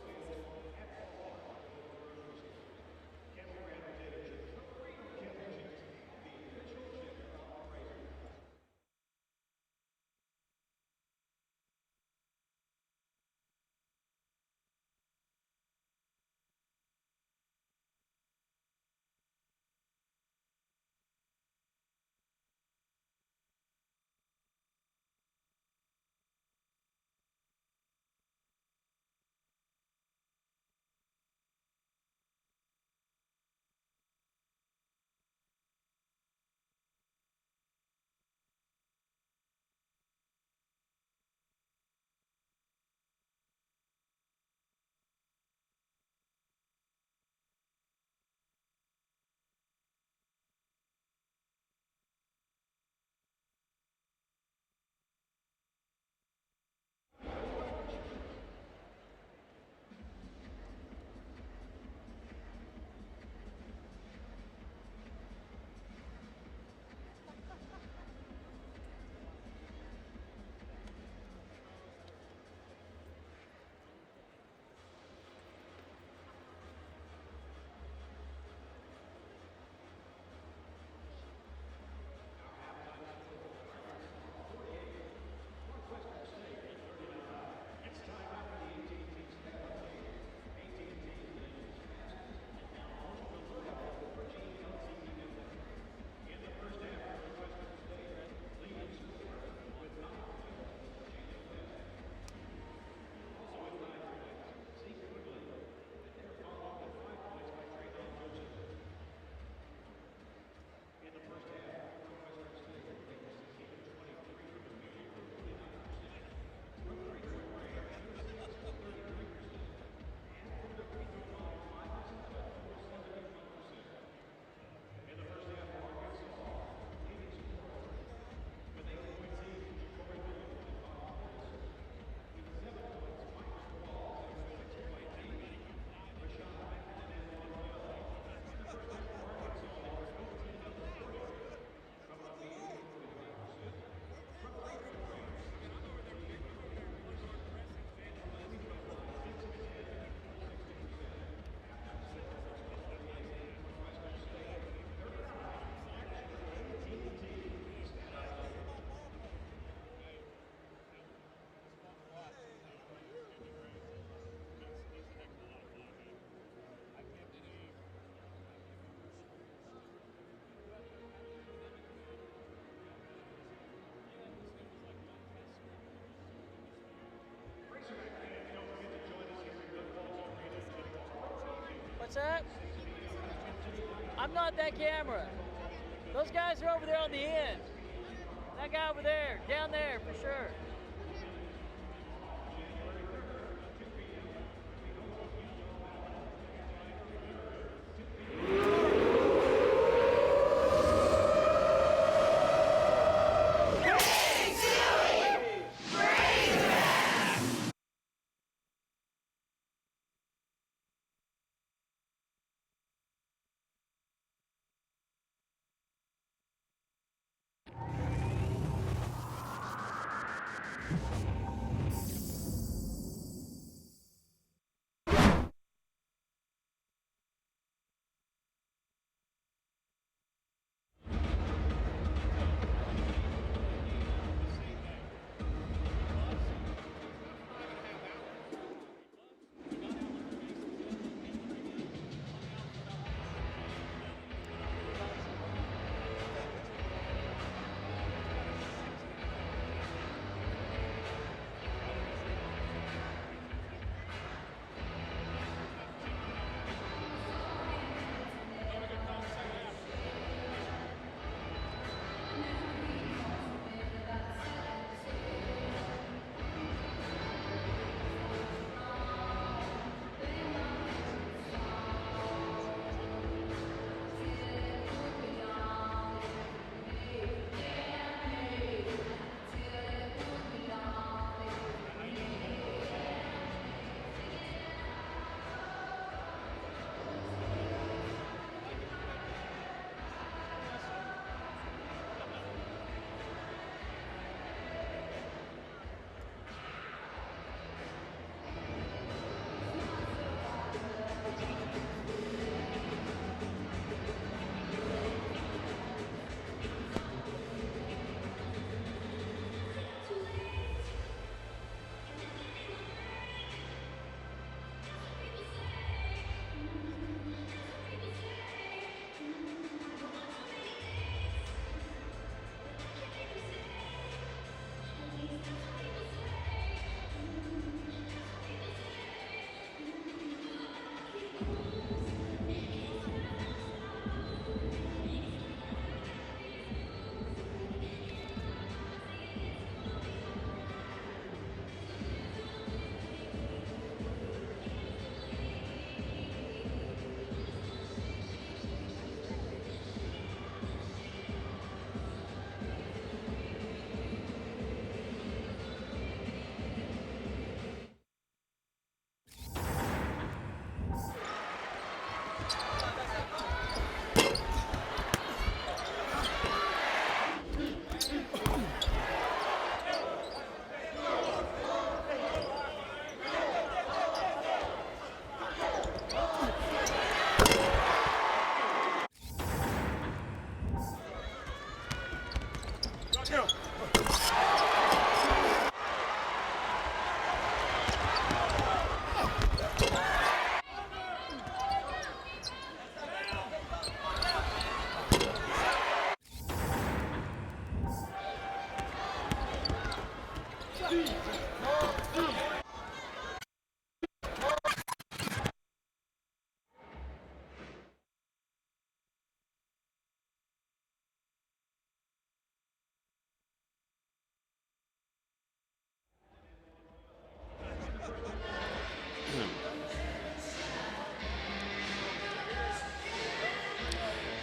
What's that? I'm not that camera. Those guys are over there on the end. That guy over there, down there for sure.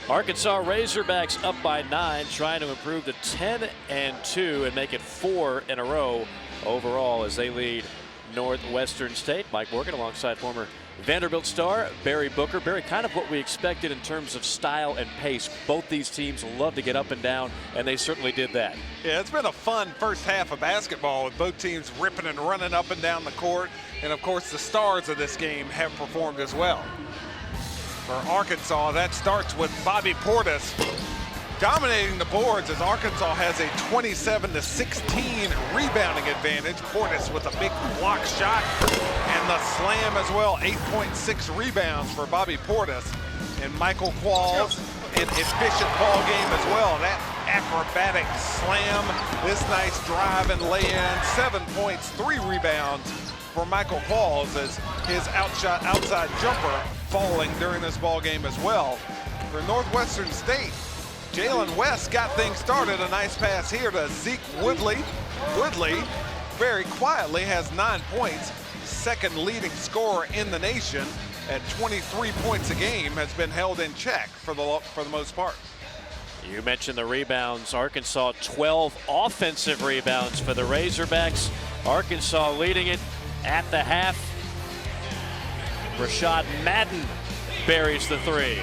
Arkansas Razorbacks up by 9, trying to improve to 10-2 and make it 4 in a row overall as they lead Northwestern State. Mike Morgan alongside former Vanderbilt star Barry Booker. Barry, kind of what we expected in terms of style and pace. Both these teams love to get up and down, and they certainly did that. Yeah, it's been a fun first half of basketball with both teams ripping and running up and down the court. And of course, the stars of this game have performed as well. For Arkansas, that starts with Bobby Portis dominating the boards as Arkansas has a 27-16 rebounding advantage. Portis with a big block shot and the slam as well. 8.6 rebounds for Bobby Portis. And Michael Qualls, an efficient ball game as well. That acrobatic slam, this nice drive and lay-in. 7 points, 3 rebounds for Michael Qualls as his outside jumper falling during this ball game as well. For Northwestern State, Jalen West got things started. A nice pass here to Zeke Woodley. Woodley very quietly has 9 points, second leading scorer in the nation at 23 points a game, has been held in check for the most part. You mentioned the rebounds. Arkansas 12 offensive rebounds for the Razorbacks. Arkansas leading it at the half. Rashad Madden buries the three.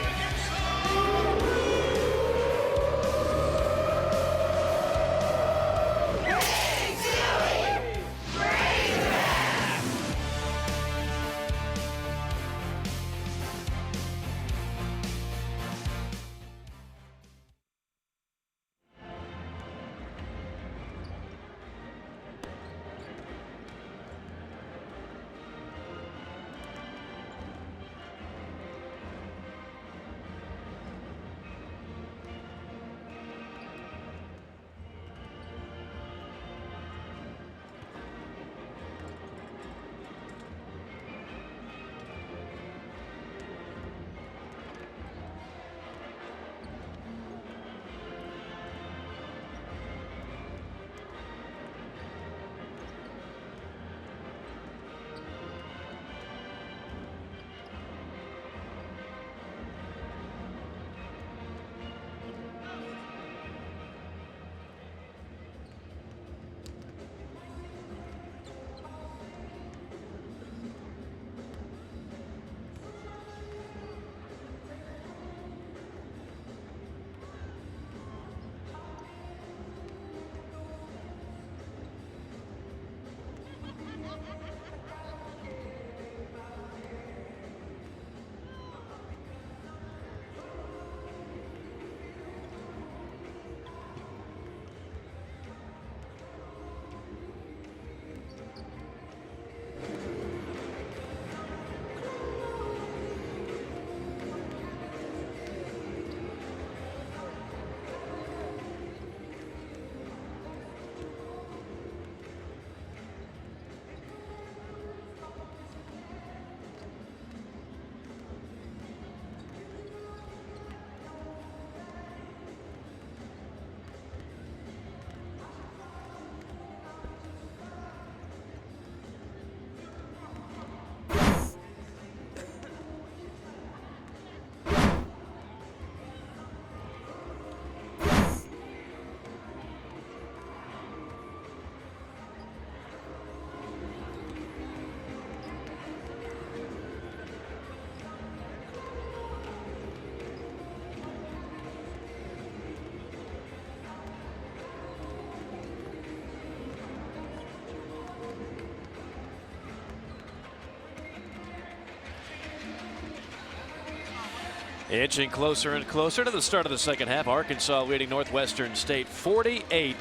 Inching closer and closer to the start of the second half. Arkansas leading Northwestern State 48-39.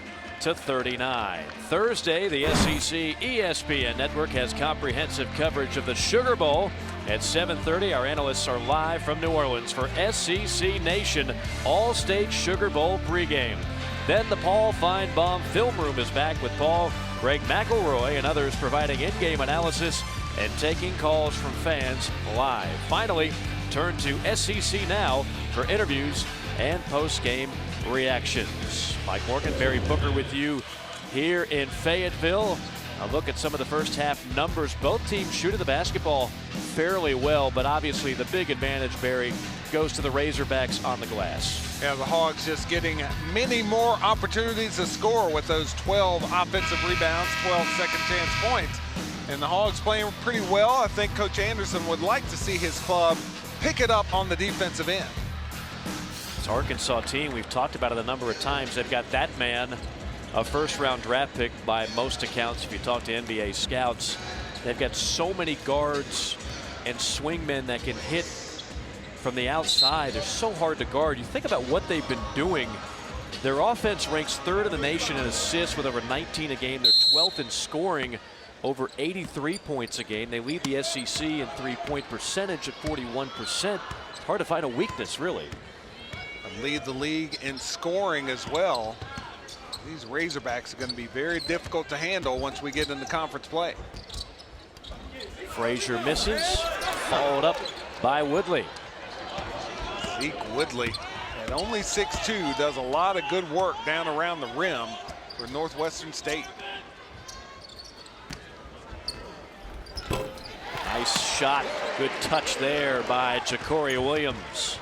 Thursday, the SEC ESPN network has comprehensive coverage of the Sugar Bowl. At 7:30, our analysts are live from New Orleans for SEC Nation All-State Sugar Bowl pregame. Then the Paul Feinbaum Film Room is back with Paul, Greg McElroy, and others providing in-game analysis and taking calls from fans live. Finally, turn to SEC Now for interviews and post-game reactions. Mike Morgan, Barry Booker with you here in Fayetteville. A look at some of the first half numbers. Both teams shooting the basketball fairly well, but obviously the big advantage, Barry, goes to the Razorbacks on the glass. Yeah, the Hogs just getting many more opportunities to score with those 12 offensive rebounds, 12 second chance points. And the Hogs playing pretty well. I think Coach Anderson would like to see his club pick it up on the defensive end. This Arkansas team, we've talked about it a number of times. They've got that man, a first-round draft pick by most accounts if you talk to NBA scouts. They've got so many guards and swingmen that can hit from the outside. They're so hard to guard. You think about what they've been doing. Their offense ranks third in the nation in assists with over 19 a game. They're 12th in scoring, over 83 points a game. They lead the SEC in three-point percentage at 41%. It's hard to find a weakness, really. And lead the league in scoring as well. These Razorbacks are going to be very difficult to handle once we get into conference play. Frazier misses, followed up by Woodley. Zeke Woodley, at only 6'2", does a lot of good work down around the rim for Northwestern State. Nice shot, good touch there by Ja'Cory Williams.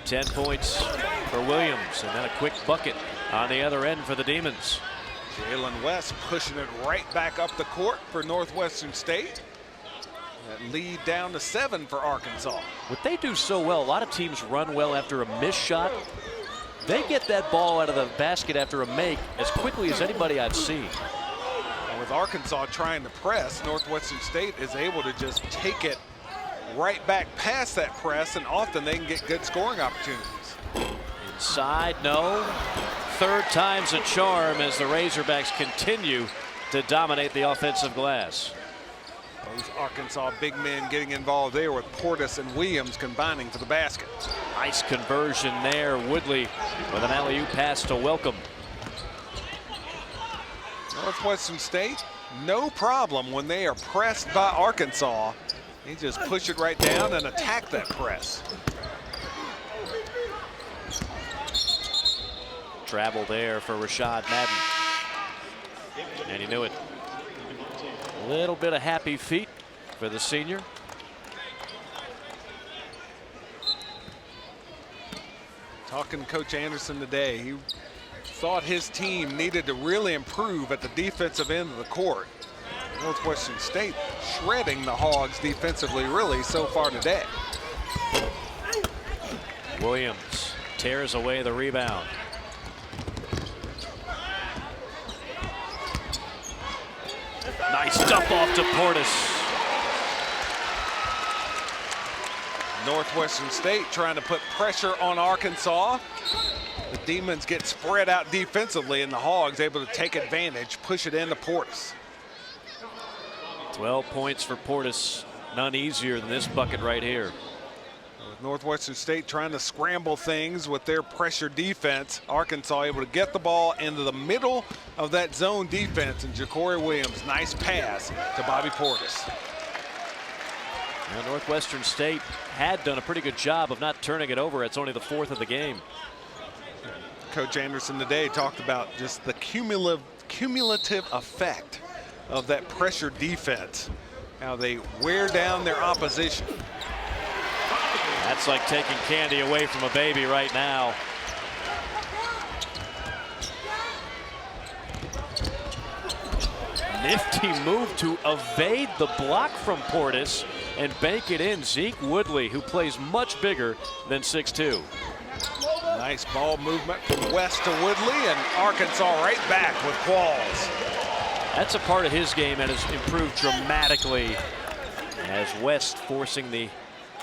10 points for Williams, and then a quick bucket on the other end for the Demons. Jalen West pushing it right back up the court for Northwestern State. That lead down to 7 for Arkansas. What they do so well, a lot of teams run well after a missed shot. They get that ball out of the basket after a make as quickly as anybody I've seen. And with Arkansas trying to press, Northwestern State is able to just take it right back past that press, and often they can get good scoring opportunities. Inside, no. Third time's a charm as the Razorbacks continue to dominate the offensive glass. Those Arkansas big men getting involved there with Portis and Williams combining for the basket. Nice conversion there. Woodley with an alley-oop pass to Welcome. Northwestern State, no problem when they are pressed by Arkansas. They just push it right down and attack that press. Travel there for Rashad Madden. And he knew it. A little bit of happy feet for the senior. Talking to Coach Anderson today, he thought his team needed to really improve at the defensive end of the court. Northwestern State shredding the Hogs defensively really so far today. Williams tears away the rebound. Nice dump off to Portis. Northwestern State trying to put pressure on Arkansas. The Demons get spread out defensively, and the Hogs able to take advantage, push it into Portis. 12 points for Portis. None easier than this bucket right here. With Northwestern State trying to scramble things with their pressure defense, Arkansas able to get the ball into the middle of that zone defense, and Ja'Cory Williams, nice pass to Bobby Portis. Now, Northwestern State had done a pretty good job of not turning it over. It's only the 4th of the game. Coach Anderson today talked about just the cumulative effect of that pressure defense, how they wear down their opposition. That's like taking candy away from a baby right now. Nifty move to evade the block from Portis and bank it in. Zeke Woodley, who plays much bigger than 6'2". Nice ball movement from West to Woodley, and Arkansas right back with Qualls. That's a part of his game that has improved dramatically as West, forcing the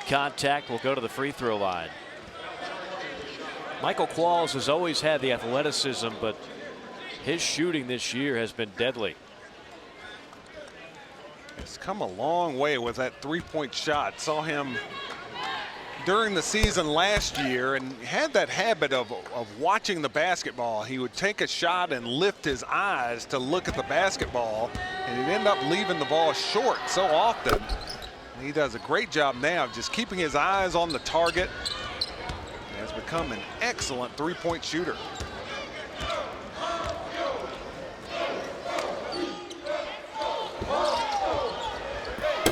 contact, will go to the free throw line. Michael Qualls has always had the athleticism, but his shooting this year has been deadly. He's come a long way with that three-point shot. Saw him during the season last year and had that habit of watching the basketball. He would take a shot and lift his eyes to look at the basketball, and he'd end up leaving the ball short so often. He does a great job now of just keeping his eyes on the target. He has become an excellent three-point shooter.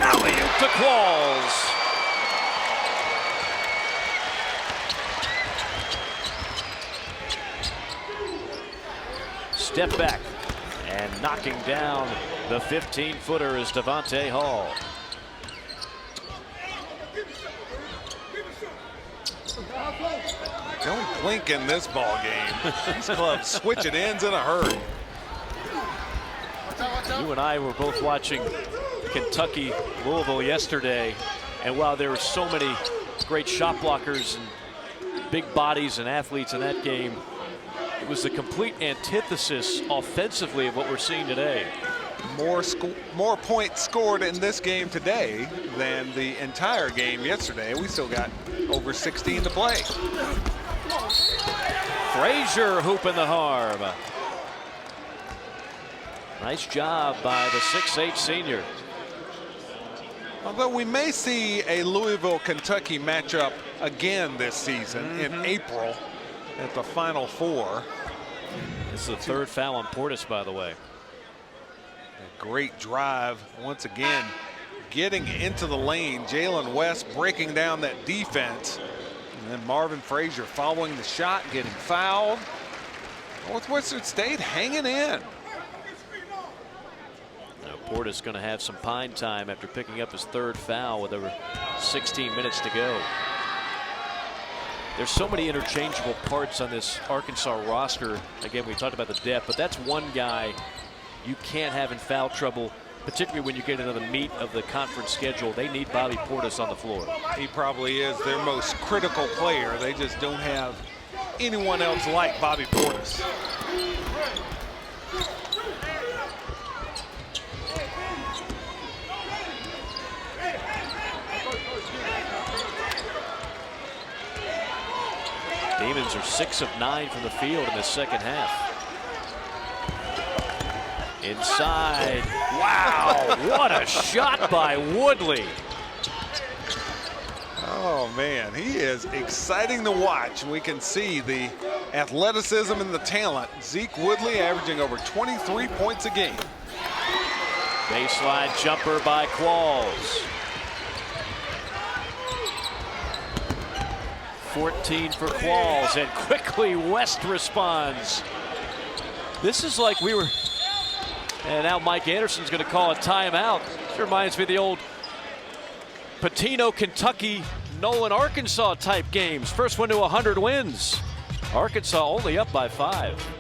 Alley-oop to Qualls. Step back, and knocking down the 15-footer is Devontae Hall. Don't blink in this ball game. These clubs switching ends in a hurry. You and I were both watching Kentucky Louisville yesterday, and while there were so many great shot blockers and big bodies and athletes in that game, it was the complete antithesis offensively of what we're seeing today. More points scored in this game today than the entire game yesterday. We still got over 16 to play. Frazier hooping the harm. Nice job by the 6'8" senior. Although we may see a Louisville-Kentucky matchup again this season in April at the Final Four. This is the third foul on Portis, by the way. A great drive once again, getting into the lane. Jalen West breaking down that defense. And then Marvin Frazier following the shot, getting fouled. Northwestern State hanging in. Now Portis going to have some pine time after picking up his third foul with over 16 minutes to go. There's so many interchangeable parts on this Arkansas roster. Again, we talked about the depth, but that's one guy you can't have in foul trouble, particularly when you get into the meat of the conference schedule. They need Bobby Portis on the floor. He probably is their most critical player. They just don't have anyone else like Bobby Portis. Demons are 6 of 9 from the field in the second half. Inside. Wow, what a shot by Woodley. Oh man, he is exciting to watch. We can see the athleticism and the talent. Zeke Woodley averaging over 23 points a game. Baseline jumper by Qualls. 14 for Qualls, and quickly West responds. This is like we were, and now Mike Anderson's going to call a timeout. This reminds me of the old Patino, Kentucky, Nolan, Arkansas type games. First one to 100 wins. Arkansas only up by 5.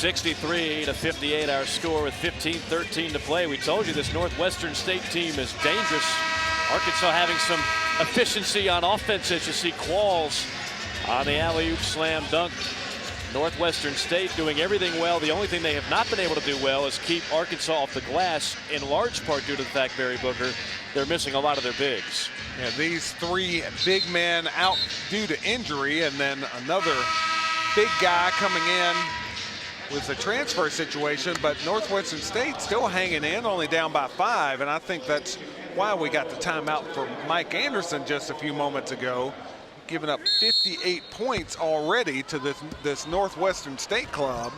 (63-58) our score with 15-13 to play. We told you this Northwestern State team is dangerous. Arkansas having some efficiency on offense, as you see Qualls on the alley-oop slam dunk. Northwestern State doing everything well. The only thing they have not been able to do well is keep Arkansas off the glass, in large part due to the fact, Barry Booker, they're missing a lot of their bigs. Yeah, these three big men out due to injury, and then another big guy coming in with the transfer situation, but Northwestern State still hanging in, only down by 5, and I think that's why we got the timeout for Mike Anderson just a few moments ago, giving up 58 points already to this Northwestern State club.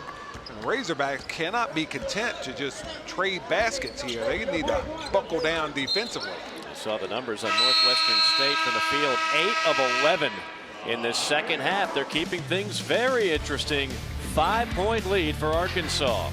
And Razorbacks cannot be content to just trade baskets here. They need to buckle down defensively. You saw the numbers on Northwestern State from the field, 8 of 11 in the second half. They're keeping things very interesting. 5-point lead for Arkansas.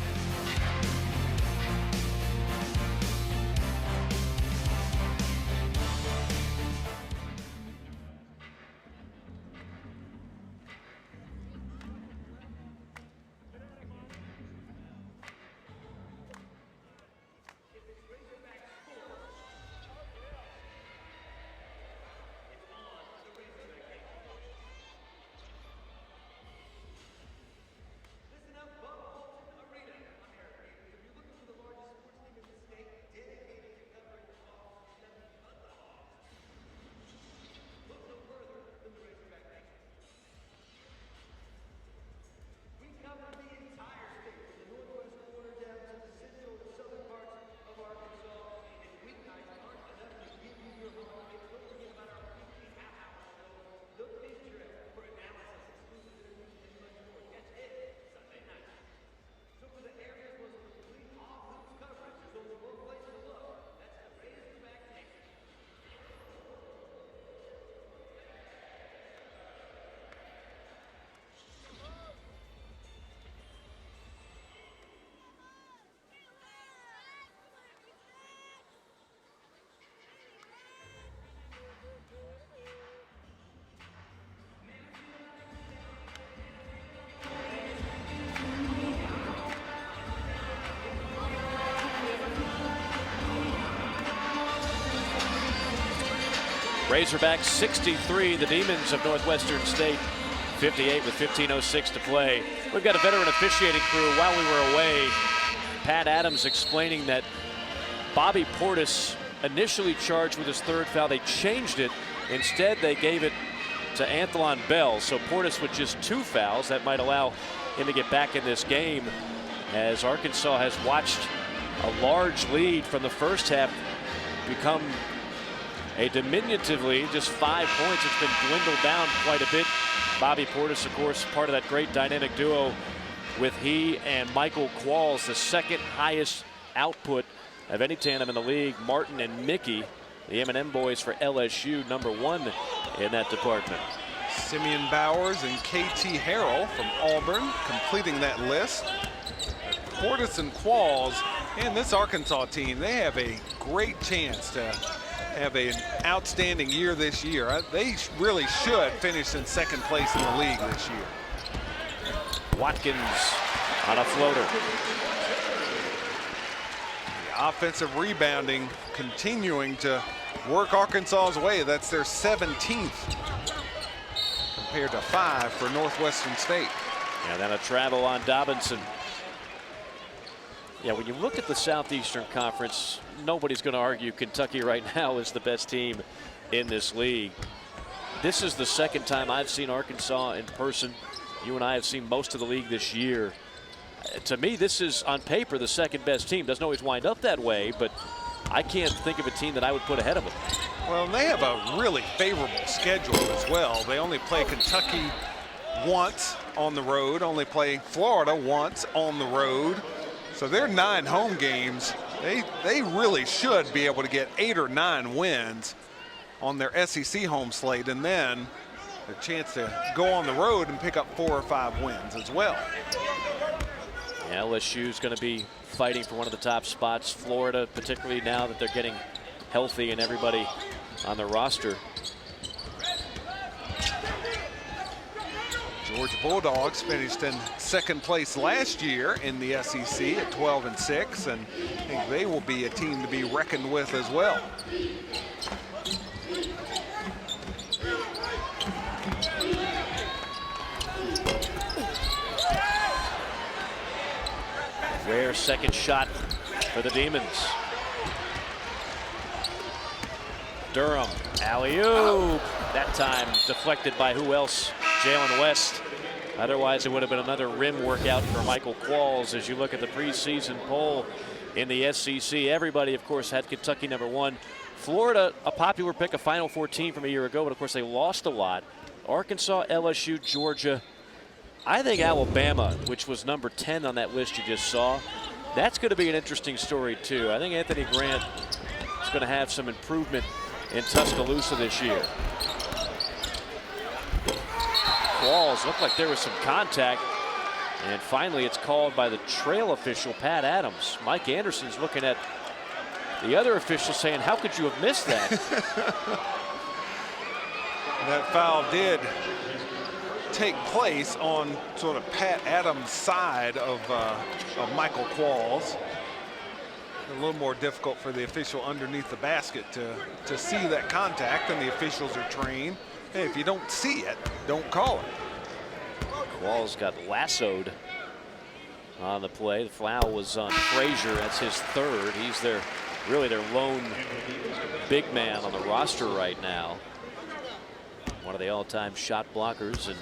Razorbacks 63, the Demons of Northwestern State 58 with 15:06 to play. We've got a veteran officiating crew. While we were away, Pat Adams explaining that Bobby Portis initially charged with his third foul. They changed it. Instead, they gave it to Anthlon Bell. So Portis with just 2 fouls. That might allow him to get back in this game, as Arkansas has watched a large lead from the first half become a diminutive lead, just 5 points. It's been dwindled down quite a bit. Bobby Portis, of course, part of that great dynamic duo with he and Michael Qualls, the second highest output of any tandem in the league. Martin and Mickey, the M&M boys for LSU, #1 in that department. Simeon Bowers and KT Harrell from Auburn completing that list. Portis and Qualls and this Arkansas team, they have a great chance to have an outstanding year this year. They really should finish in second place in the league this year. Watkins on a floater. The offensive rebounding continuing to work Arkansas's way. That's their 17th compared to 5 for Northwestern State. And then a travel on Dobinson. Yeah, when you look at the Southeastern Conference, nobody's going to argue Kentucky right now is the best team in this league. This is the second time I've seen Arkansas in person. You and I have seen most of the league this year. To me, this is on paper the second best team. Doesn't always wind up that way, but I can't think of a team that I would put ahead of them. Well, they have a really favorable schedule as well. They only play Kentucky once on the road, only play Florida once on the road. So their 9 home games, they really should be able to get 8 or 9 wins on their SEC home slate, and then a chance to go on the road and pick up 4 or 5 wins as well. Yeah, LSU's going to be fighting for one of the top spots. Florida, particularly now that they're getting healthy and everybody on the roster. Georgia Bulldogs finished in second place last year in the SEC at 12-6, and I think they will be a team to be reckoned with as well. Rare second shot for the Demons. Durham, alley-oop. That time deflected by who else? Jalen West. Otherwise, it would have been another rim workout for Michael Qualls. As you look at the preseason poll in the SEC, everybody, of course, had Kentucky #1. Florida, a popular pick, a Final Four team from a year ago, but of course they lost a lot. Arkansas, LSU, Georgia. I think Alabama, which was #10 on that list you just saw, that's going to be an interesting story too. I think Anthony Grant is going to have some improvement in Tuscaloosa this year. Qualls looked like there was some contact, and finally it's called by the trail official, Pat Adams. Mike Anderson's looking at the other official saying, how could you have missed that? That foul did take place on sort of Pat Adams' side of Michael Qualls. A little more difficult for the official underneath the basket to see that contact, and the officials are trained. Hey, if you don't see it, don't call it. Qualls got lassoed on the play. The foul was on Frazier. That's his third. He's really their lone big man on the roster right now. One of the all-time shot blockers in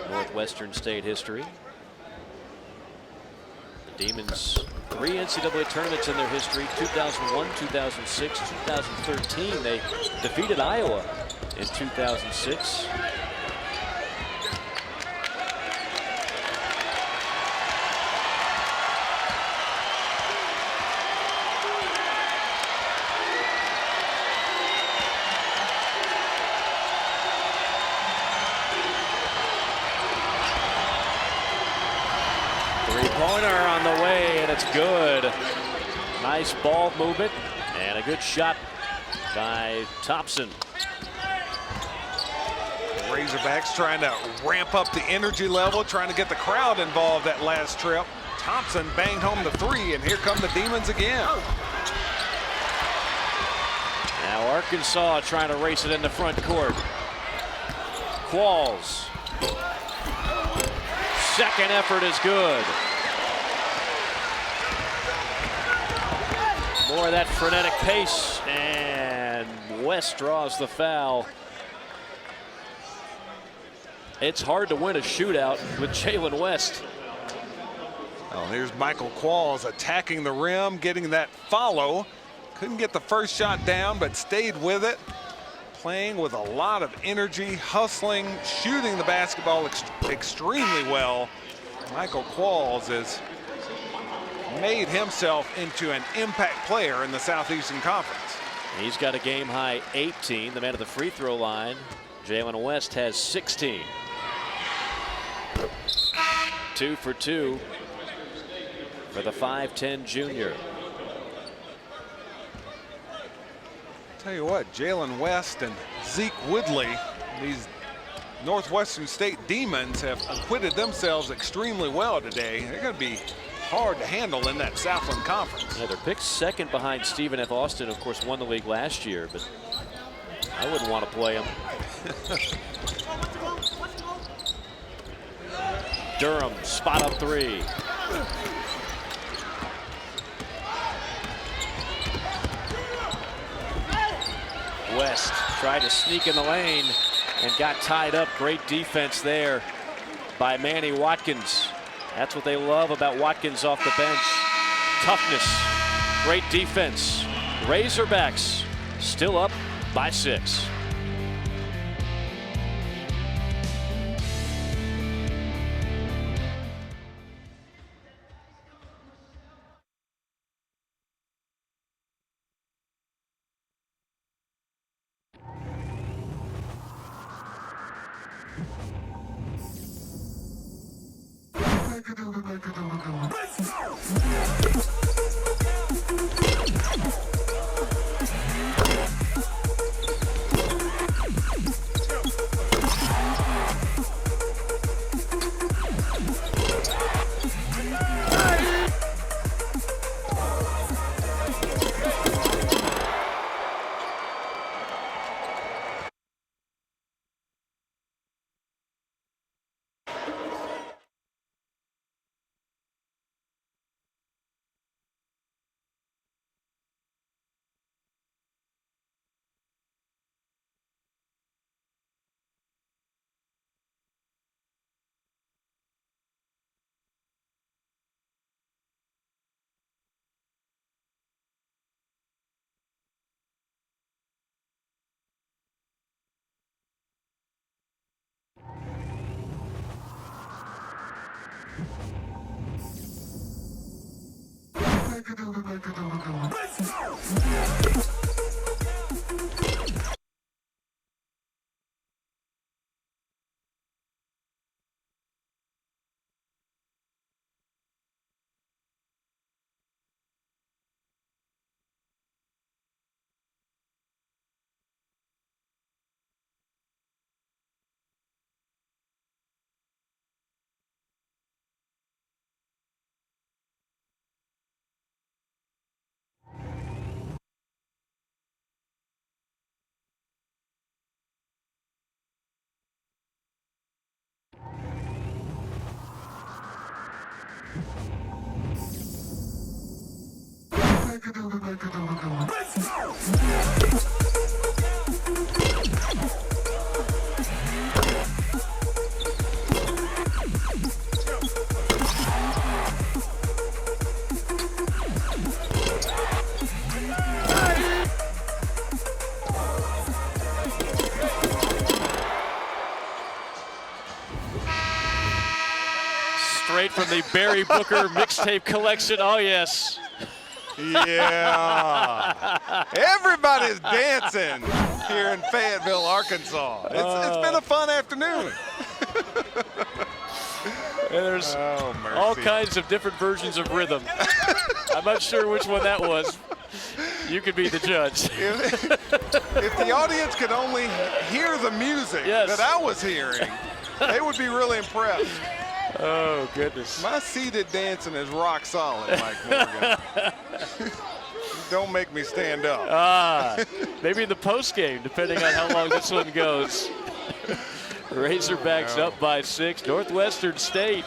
Northwestern State history. The Demons, 3 NCAA tournaments in their history: 2001, 2006, 2013. They defeated Iowa in 2006. Three-pointer on the way, and it's good. Nice ball movement and a good shot by Thompson. Razorbacks trying to ramp up the energy level, trying to get the crowd involved that last trip. Thompson banged home the 3, and here come the Demons again. Now Arkansas trying to race it in the front court. Qualls. Second effort is good. More of that frenetic pace, and West draws the foul. It's hard to win a shootout with Jalen West. Oh, here's Michael Qualls attacking the rim, getting that follow. Couldn't get the first shot down, but stayed with it. Playing with a lot of energy, hustling, shooting the basketball extremely well. Michael Qualls has made himself into an impact player in the Southeastern Conference. He's got a game-high 18, the man at the free throw line. Jalen West has 16. 2 for 2 for the 5'10" junior. Tell you what, Jalen West and Zeke Woodley, these Northwestern State Demons, have acquitted themselves extremely well today. They're going to be hard to handle in that Southland Conference. Yeah, they're picked second behind Stephen F. Austin, of course, won the league last year, but I wouldn't want to play him. Durham, spot up three. West tried to sneak in the lane and got tied up. Great defense there by Manny Watkins. That's what they love about Watkins off the bench. Toughness, great defense. Razorbacks still up by 6. Straight from the Barry Booker mixtape collection. Oh, yes. Yeah. Everybody's dancing here in Fayetteville, Arkansas. It's been a fun afternoon. And there's all kinds of different versions of rhythm. I'm not sure which one that was. You could be the judge. If the audience could only hear the music that I was hearing, they would be really impressed. Oh, goodness. My seated dancing is rock solid, Mike Morgan. Don't make me stand up. Maybe in the post game, depending on how long this one goes. Razorbacks up by 6. Northwestern State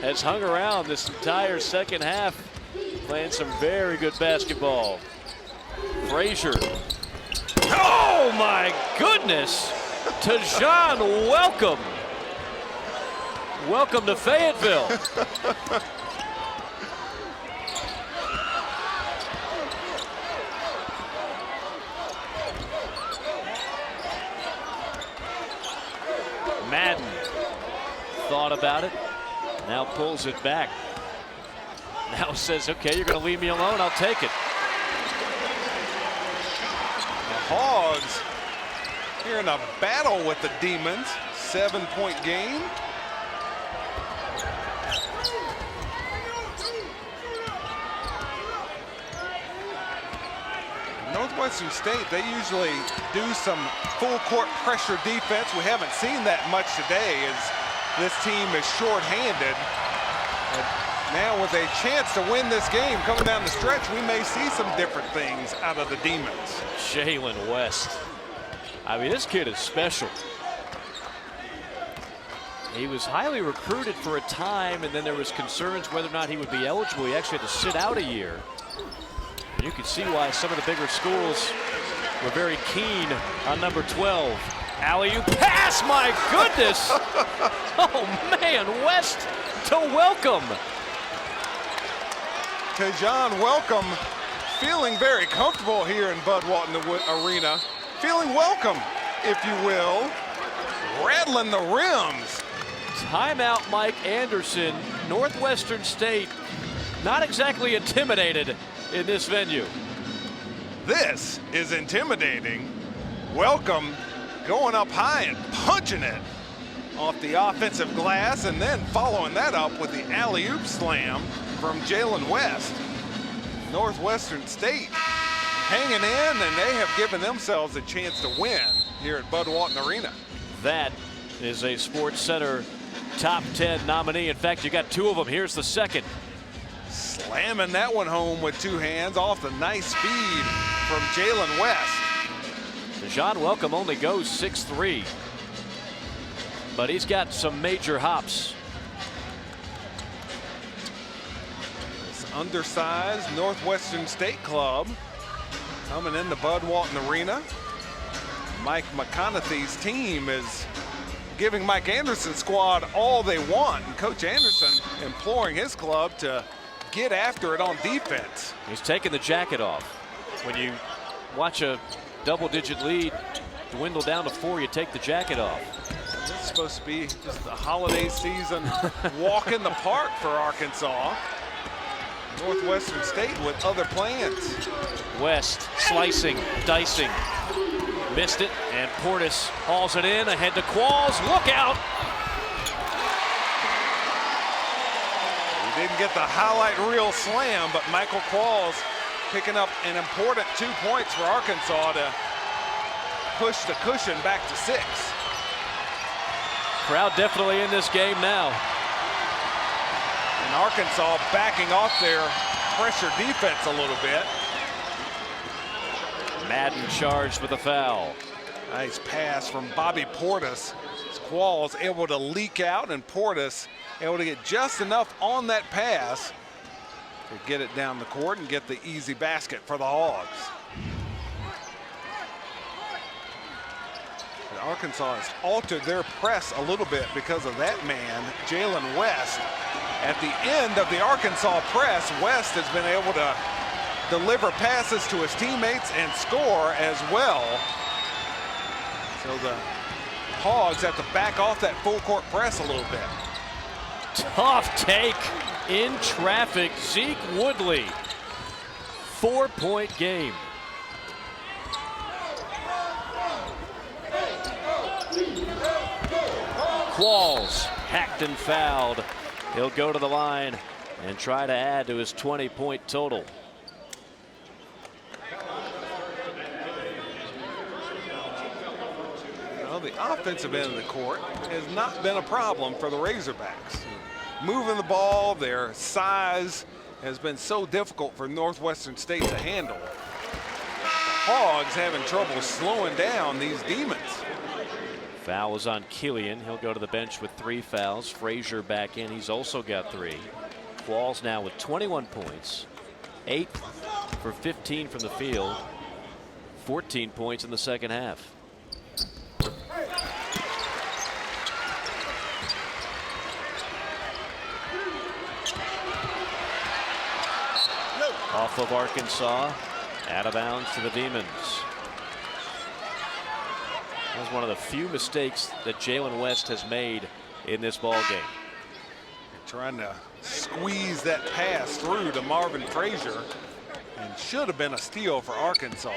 has hung around this entire second half, playing some very good basketball. Frazier. Oh my goodness! Tajon, welcome. Welcome to Fayetteville. Madden thought about it, now pulls it back. Now says, okay, you're going to leave me alone, I'll take it. The Hogs here in a battle with the Demons. 7-point game. Northwestern State, they usually do some full court pressure defense. We haven't seen that much today as this team is shorthanded. And now with a chance to win this game coming down the stretch, we may see some different things out of the Demons. Jalen West. I mean, this kid is special. He was highly recruited for a time, and then there was concerns whether or not he would be eligible. He actually had to sit out a year. You can see why some of the bigger schools were very keen on number 12. Alley-oop pass, my goodness! Oh man, West to welcome. Tajon welcome, feeling very comfortable here in Bud Walton Arena. Feeling welcome, if you will. Rattling the rims. Timeout, Mike Anderson. Northwestern State not exactly intimidated in this venue. This is intimidating. Welcome going up high and punching it off the offensive glass, and then following that up with the alley-oop slam from Jalen West. Northwestern State hanging in, and they have given themselves a chance to win here at Bud Walton Arena. That is a Sports Center top 10 nominee. In fact, you got 2 of them. Here's the second. Slamming that one home with 2 hands off the nice speed from Jalen West. Tajon Welcome only goes 6'3", but he's got some major hops. This undersized Northwestern State club coming into Bud Walton Arena. Mike McConaughey's team is giving Mike Anderson's squad all they want, and Coach Anderson imploring his club to get after it on defense. He's taking the jacket off. When you watch a double-digit lead dwindle down to 4, you take the jacket off. This is supposed to be just the holiday season walk in the park for Arkansas. Northwestern State with other plans. West slicing, dicing, missed it, and Portis hauls it in ahead to Qualls. Look out! He didn't get the highlight reel slam, but Michael Qualls picking up an important 2 points for Arkansas to push the cushion back to 6. Crowd definitely in this game now. And Arkansas backing off their pressure defense a little bit. Madden charged with a foul. Nice pass from Bobby Portis. Qualls able to leak out, and Portis able to get just enough on that pass to get it down the court and get the easy basket for the Hogs. And Arkansas has altered their press a little bit because of that man, Jalen West. At the end of the Arkansas press, West has been able to deliver passes to his teammates and score as well. So the Hogs have to back off that full court press a little bit. Tough take in traffic. Zeke Woodley, 4-point game. Qualls hacked and fouled. He'll go to the line and try to add to his 20-point total. Well, the offensive end of the court has not been a problem for the Razorbacks. Moving the ball, their size has been so difficult for Northwestern State to handle. The Hogs having trouble slowing down these Demons. Foul is on Killian. He'll go to the bench with 3 fouls. Frazier back in. He's also got 3. Qualls now with 21 points. 8 for 15 from the field. 14 points in the second half. Off of Arkansas. Out of bounds to the Demons. That was one of the few mistakes that Jalen West has made in this ball game. Trying to squeeze that pass through to Marvin Frazier, and should have been a steal for Arkansas.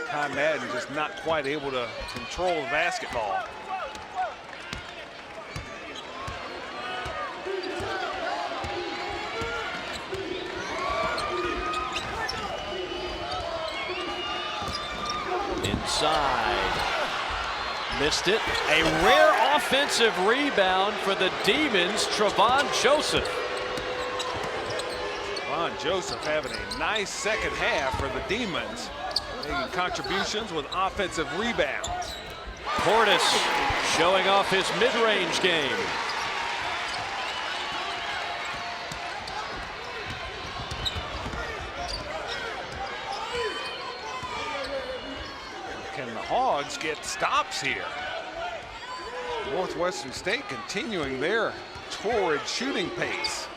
Ty Madden just not quite able to control the basketball. Inside. Missed it. A rare offensive rebound for the Demons. Trevon Joseph. Trevon Joseph having a nice second half for the Demons, making contributions with offensive rebounds. Portis showing off his mid-range game. Can the Hogs get stops here? Northwestern State continuing their torrid shooting pace.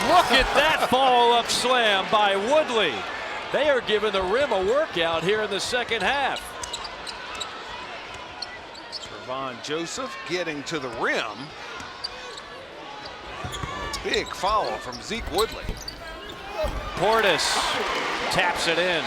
Look at that follow-up slam by Woodley. They are giving the rim a workout here in the second half. Trevon Joseph getting to the rim. Big follow from Zeke Woodley. Portis taps it in.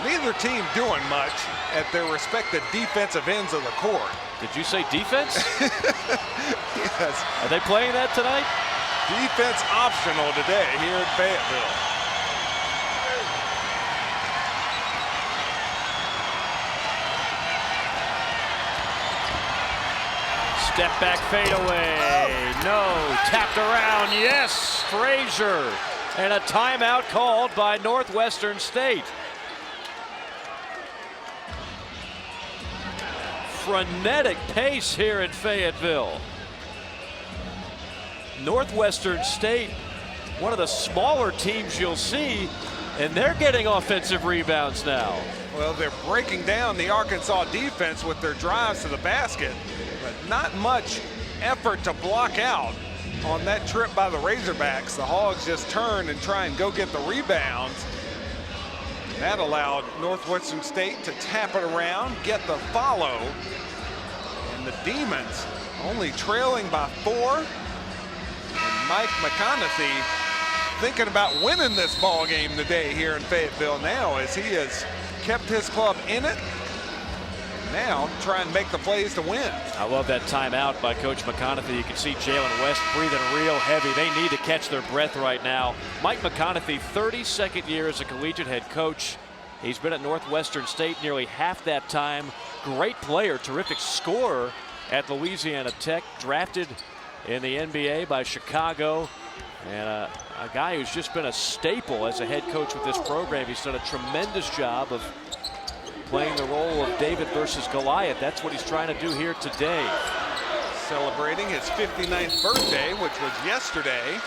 Neither team doing much at their respective defensive ends of the court. Did you say defense? Yes. Are they playing that tonight? Defense optional today here in Fayetteville. Step back fadeaway. No. Tapped around. Yes. Frazier. And a timeout called by Northwestern State. Frenetic pace here in Fayetteville. Northwestern State, one of the smaller teams you'll see, and they're getting offensive rebounds now. Well, they're breaking down the Arkansas defense with their drives to the basket, but not much effort to block out on that trip by the Razorbacks. The Hogs just turn and try and go get the rebounds. That allowed Northwestern State to tap it around, get the follow, and the Demons only trailing by 4. And Mike McConaughey thinking about winning this ball game today here in Fayetteville now, as he has kept his club in it. Now try and make the plays to win. I love that timeout by Coach McConaughey. You can see Jalen West breathing real heavy. They need to catch their breath right now. Mike McConaughey, 32nd year as a collegiate head coach. He's been at Northwestern State nearly half that time. Great player, terrific scorer at Louisiana Tech. Drafted in the NBA by Chicago. And a guy who's just been a staple as a head coach with this program. He's done a tremendous job of playing the role of David versus Goliath. That's what he's trying to do here today. Celebrating his 59th birthday, which was yesterday.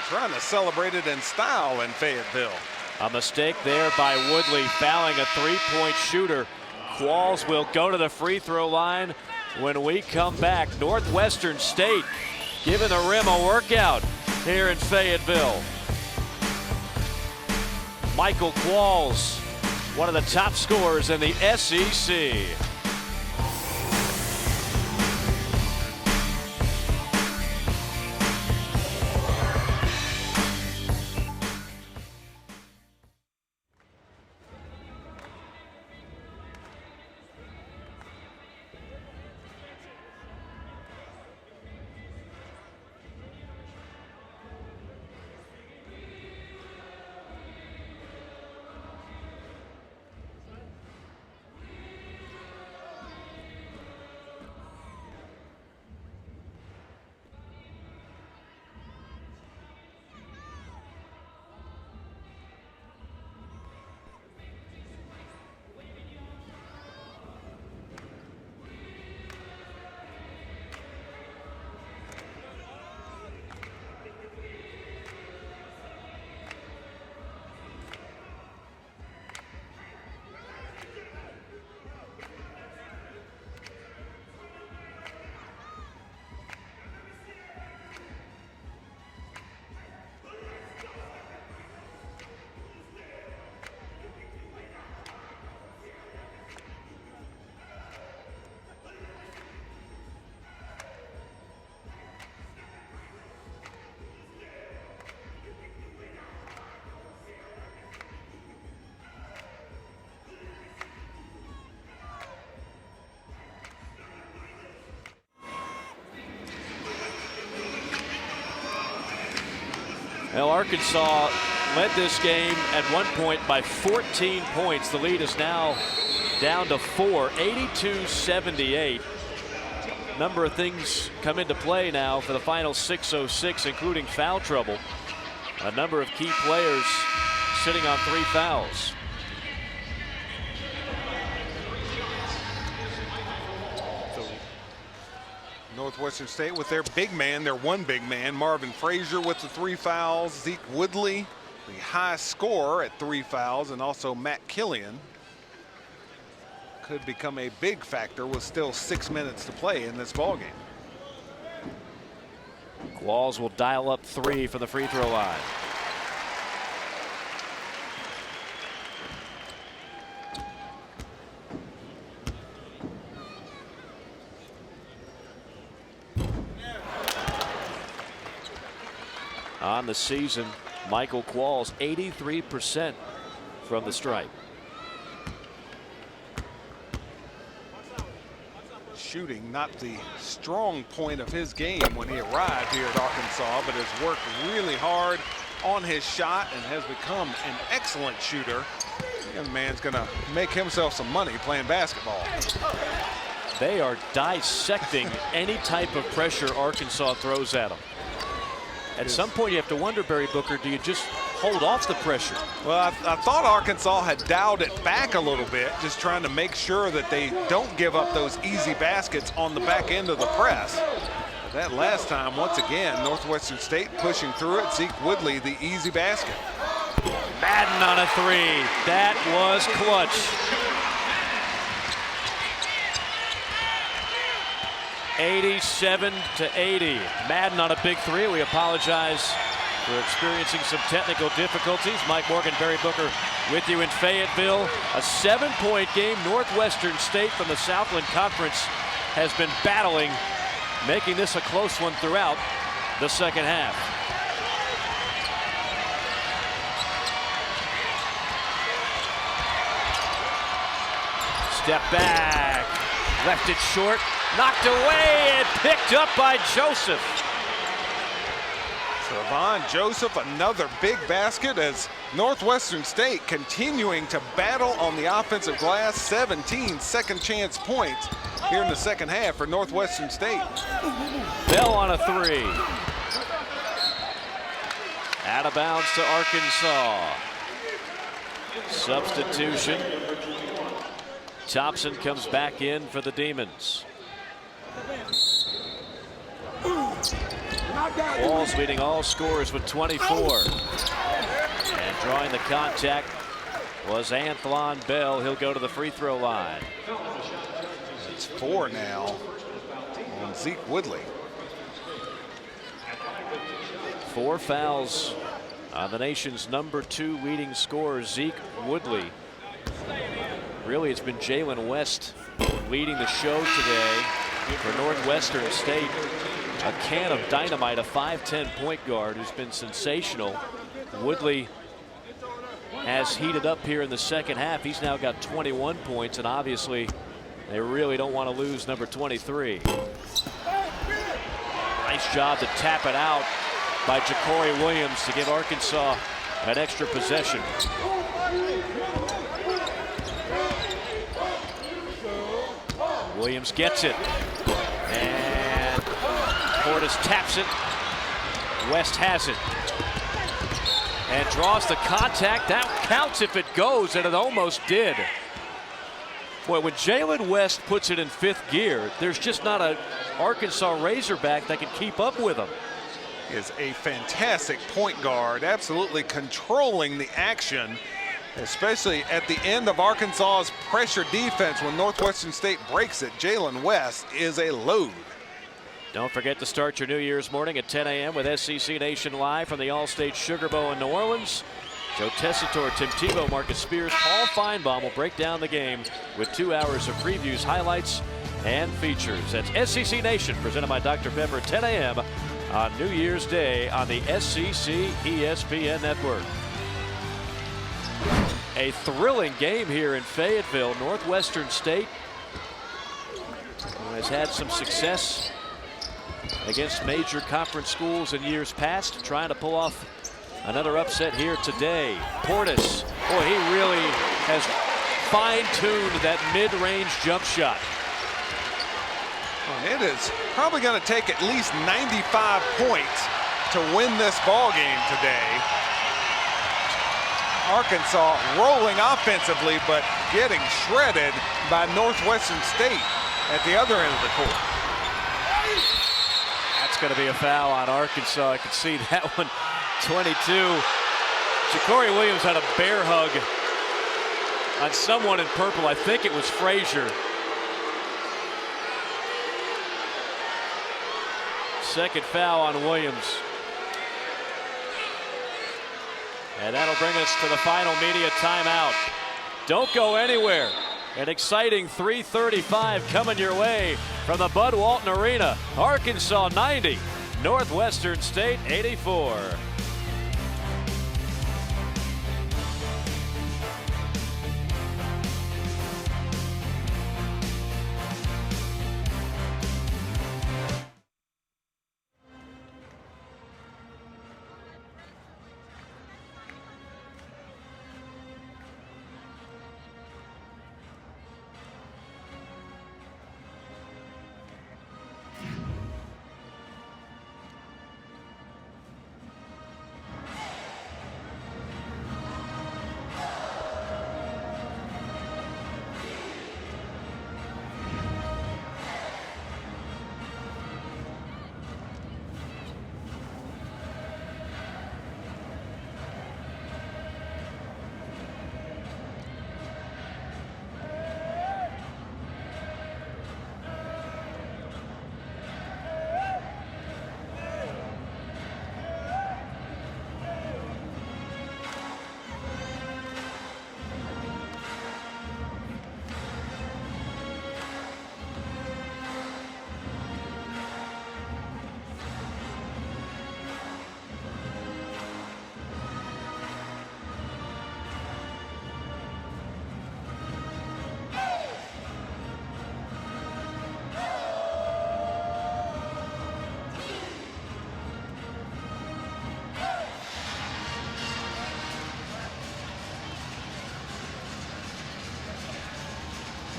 Trying to celebrate it in style in Fayetteville. A mistake there by Woodley, fouling a three-point shooter. Qualls will go to the free throw line when we come back. Northwestern State giving the rim a workout here in Fayetteville. Michael Qualls, one of the top scorers in the SEC. Well, Arkansas led this game at one point by 14 points. The lead is now down to 4, 82-78. Number of things come into play now for the final 6:06, including foul trouble. A number of key players sitting on 3 fouls. Northwestern State with their big man, their one big man, Marvin Frazier with the 3 fouls. Zeke Woodley, the high scorer at 3 fouls, and also Matt Killian could become a big factor with still 6 minutes to play in this ballgame. Qualls will dial up 3 from the free throw line. On the season, Michael Qualls 83% from the stripe. Shooting not the strong point of his game when he arrived here at Arkansas, but has worked really hard on his shot and has become an excellent shooter. The young man's going to make himself some money playing basketball. They are dissecting any type of pressure Arkansas throws at them. At some point you have to wonder, Barry Booker, do you just hold off the pressure? Well, I thought Arkansas had dialed it back a little bit, just trying to make sure that they don't give up those easy baskets on the back end of the press. But that last time, once again, Northwestern State pushing through it. Zeke Woodley, the easy basket. Madden on a 3. That was clutch. 87-80. Madden on a big 3. We apologize for experiencing some technical difficulties. Mike Morgan, Barry Booker with you in Fayetteville. A 7-point game. Northwestern State from the Southland Conference has been battling, making this a close one throughout the second half. Step back. Left it short. Knocked away and picked up by Joseph. Trevon Joseph, another big basket as Northwestern State continuing to battle on the offensive glass. 17 second chance points here in the second half for Northwestern State. Bell on a 3. Out of bounds to Arkansas. Substitution. Thompson comes back in for the Demons. Qualls leading all scorers with 24. And drawing the contact was Anthlon Bell. He'll go to the free throw line. It's 4 now on Zeke Woodley. 4 fouls on the nation's #2 leading scorer, Zeke Woodley. Really, it's been Jalen West leading the show today for Northwestern State. A can of dynamite, a 5'10" point guard who's been sensational. Woodley has heated up here in the second half. He's now got 21 points, and obviously they really don't want to lose number 23. Nice job to tap it out by Ja'Cory Williams to give Arkansas an extra possession. Williams gets it, and Portis taps it. West has it and draws the contact. That counts if it goes, and it almost did. Boy, when Jalen West puts it in 5th gear, there's just not an Arkansas Razorback that can keep up with him. He is a fantastic point guard, absolutely controlling the action, especially at the end of Arkansas's pressure defense. When Northwestern State breaks it, Jalen West is a load. Don't forget to start your New Year's morning at 10 a.m. with SEC Nation live from the All-State Sugar Bowl in New Orleans. Joe Tessitore, Tim Tebow, Marcus Spears, Paul Feinbaum will break down the game with 2 hours of previews, highlights, and features. That's SEC Nation, presented by Dr. Pepper, 10 a.m. on New Year's Day on the SEC ESPN Network. A thrilling game here in Fayetteville. Northwestern State has had some success against major conference schools in years past, trying to pull off Another upset here today. Portis, boy, he really has fine-tuned that mid-range jump shot. It is probably going to take at least 95 points to win this ball game today. Arkansas rolling offensively, but getting shredded by Northwestern State at the other end of the court. That's going to be a foul on Arkansas. I could see that one. 22. Ja'Cory Williams had a bear hug on someone in purple. I think it was Frazier. Second foul on Williams. And that'll bring us to the final media timeout. Don't go anywhere. An exciting 3:35 coming your way from the Bud Walton Arena. Arkansas 90, Northwestern State 84.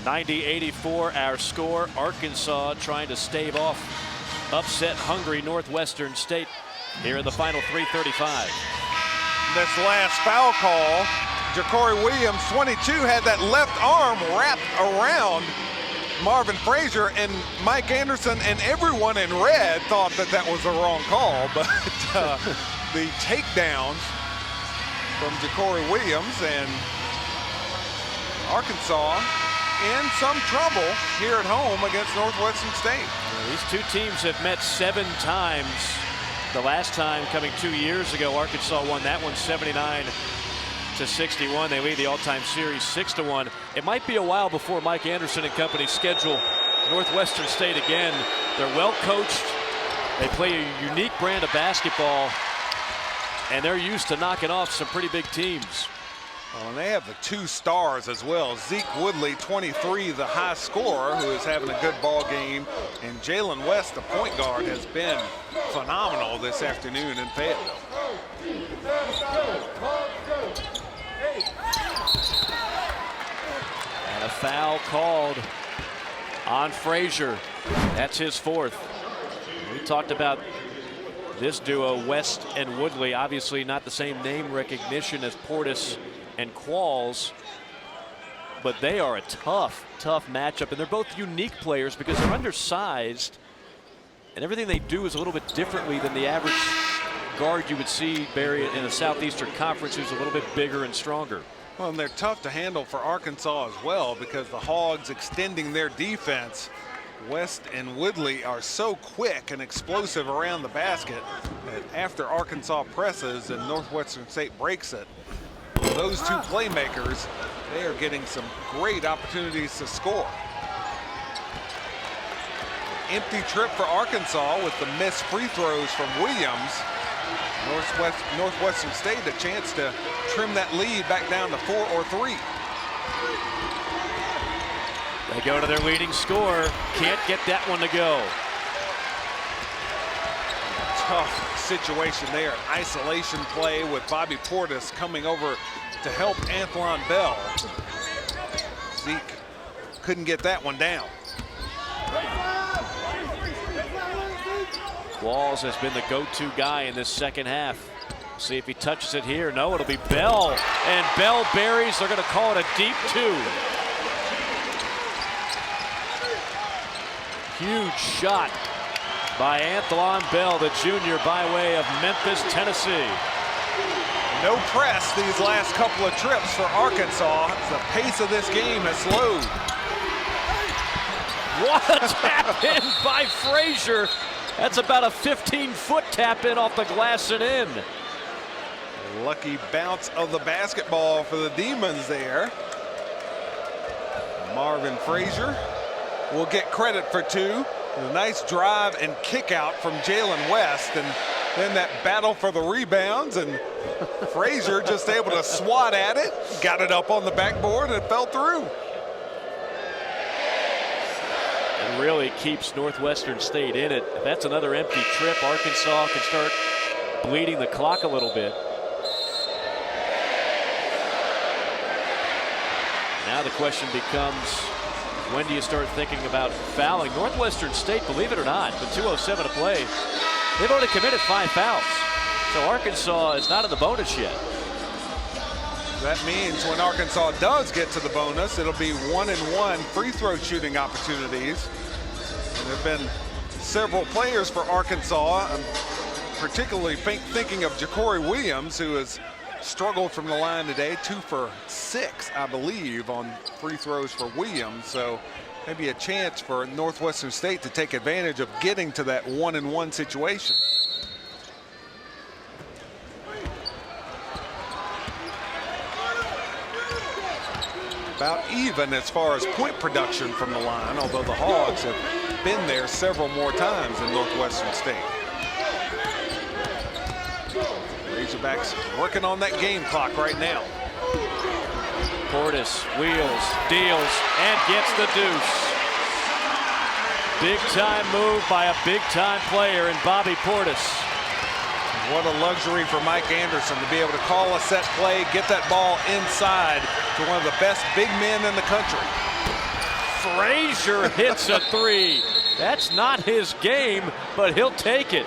(90-84) our score. Arkansas trying to stave off upset hungry Northwestern State here in the final 3:35. This last foul call, Ja'Cory Williams, 22, had that left arm wrapped around Marvin Frazier, and Mike Anderson and everyone in red thought that that was the wrong call, but the takedown from Ja'Cory Williams, and Arkansas in some trouble here at home against Northwestern State. Well, these two teams have met 7 times. The last time coming 2 years ago, Arkansas won that one 79-61. They lead the all-time series 6-1. It might be a while before Mike Anderson and company schedule Northwestern State again. They're well coached. They play a unique brand of basketball, and they're used to knocking off some pretty big teams. Well, and they have the 2 stars as well. Zeke Woodley, 23, the high scorer, who is having a good ball game. And Jalen West, the point guard, has been phenomenal this afternoon in Fayetteville. And a foul called on Frazier. That's his 4th. We talked about this duo, West and Woodley. Obviously not the same name recognition as Portis and Qualls, but they are a tough matchup, and they're both unique players because they're undersized, and everything they do is a little bit differently than the average guard you would see, Barry, in a Southeastern Conference, who's a little bit bigger and stronger. Well, and they're tough to handle for Arkansas as well because the Hogs extending their defense. West and Woodley are so quick and explosive around the basket that after Arkansas presses and Northwestern State breaks it, those 2 playmakers, they are getting some great opportunities to score. Empty trip for Arkansas with the missed free throws from Williams. Northwestern State a chance to trim that lead back down to 4 or 3. They go to their leading scorer. Can't get that one to go. tough situation there. An isolation play with Bobby Portis coming over to help Anthlon Bell. Zeke couldn't get that one down. Walls has been the go-to guy in this second half. See if he touches it here. No, it'll be Bell. And Bell buries. They're going to call it a deep 2. Huge shot by Anthlon Bell, the junior, by way of Memphis, Tennessee. No press these last couple of trips for Arkansas. The pace of this game has slowed. What a tap in by Frazier. That's about a 15-foot tap in off the glass and in. Lucky bounce of the basketball for the Demons there. Marvin Frazier will get credit for 2. A nice drive and kick out from Jalen West, and then that battle for the rebounds, and Frazier just able to swat at it, got it up on the backboard, and it fell through. It really keeps Northwestern State in it. If that's another empty trip, Arkansas can start bleeding the clock a little bit. Now the question becomes, when do you start thinking about fouling? Northwestern State, believe it or not, with 2:07 to play, they've already committed 5 fouls. So Arkansas is not in the bonus yet. That means when Arkansas does get to the bonus, it'll be 1-and-1 free throw shooting opportunities. And there have been several players for Arkansas. I'm particularly thinking of Ja'Cory Williams, who has struggled from the line today. 2 for 6, I believe, on free throws for Williams. So maybe a chance for Northwestern State to take advantage of getting to that 1-and-1 situation. About even as far as point production from the line, although the Hogs have been there several more times than Northwestern State. Razorbacks working on that game clock right now. Portis wheels, deals, and gets the deuce. Big time move by a big time player in Bobby Portis. What a luxury for Mike Anderson to be able to call a set play, get that ball inside to one of the best big men in the country. Frazier hits a 3. That's not his game, but he'll take it.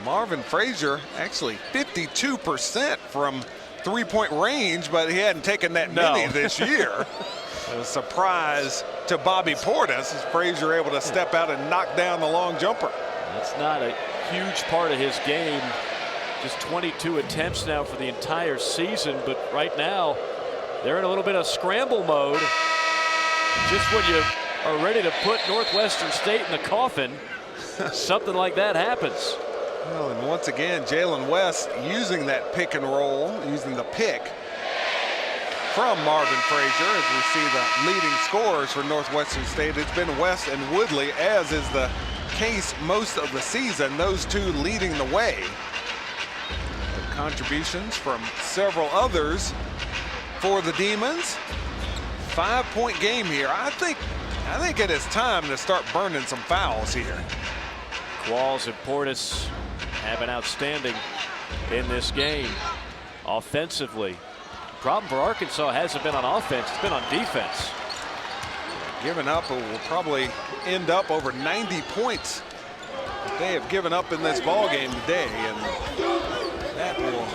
Marvin Frazier actually 52% from three-point range, but he hadn't taken that many this year. A surprise to Bobby Portis as Frazier able to step out and knock down the long jumper. That's not a huge part of his game. Just 22 attempts now for the entire season, but right now they're in a little bit of scramble mode. Just when you are ready to put Northwestern State in the coffin, something like that happens. Well, and once again, Jalen West using that pick and roll, using the pick from Marvin Frazier. As we see the leading scorers for Northwestern State, it's been West and Woodley, as is the case most of the season, those two leading the way. The contributions from several others for the Demons. 5-point game here. I think it is time to start burning some fouls here. Qualls and Portis have been outstanding in this game offensively. Problem for Arkansas hasn't been on offense, it's been on defense. Given up, it will probably end up over 90 points that they have given up in this ball game today, and that will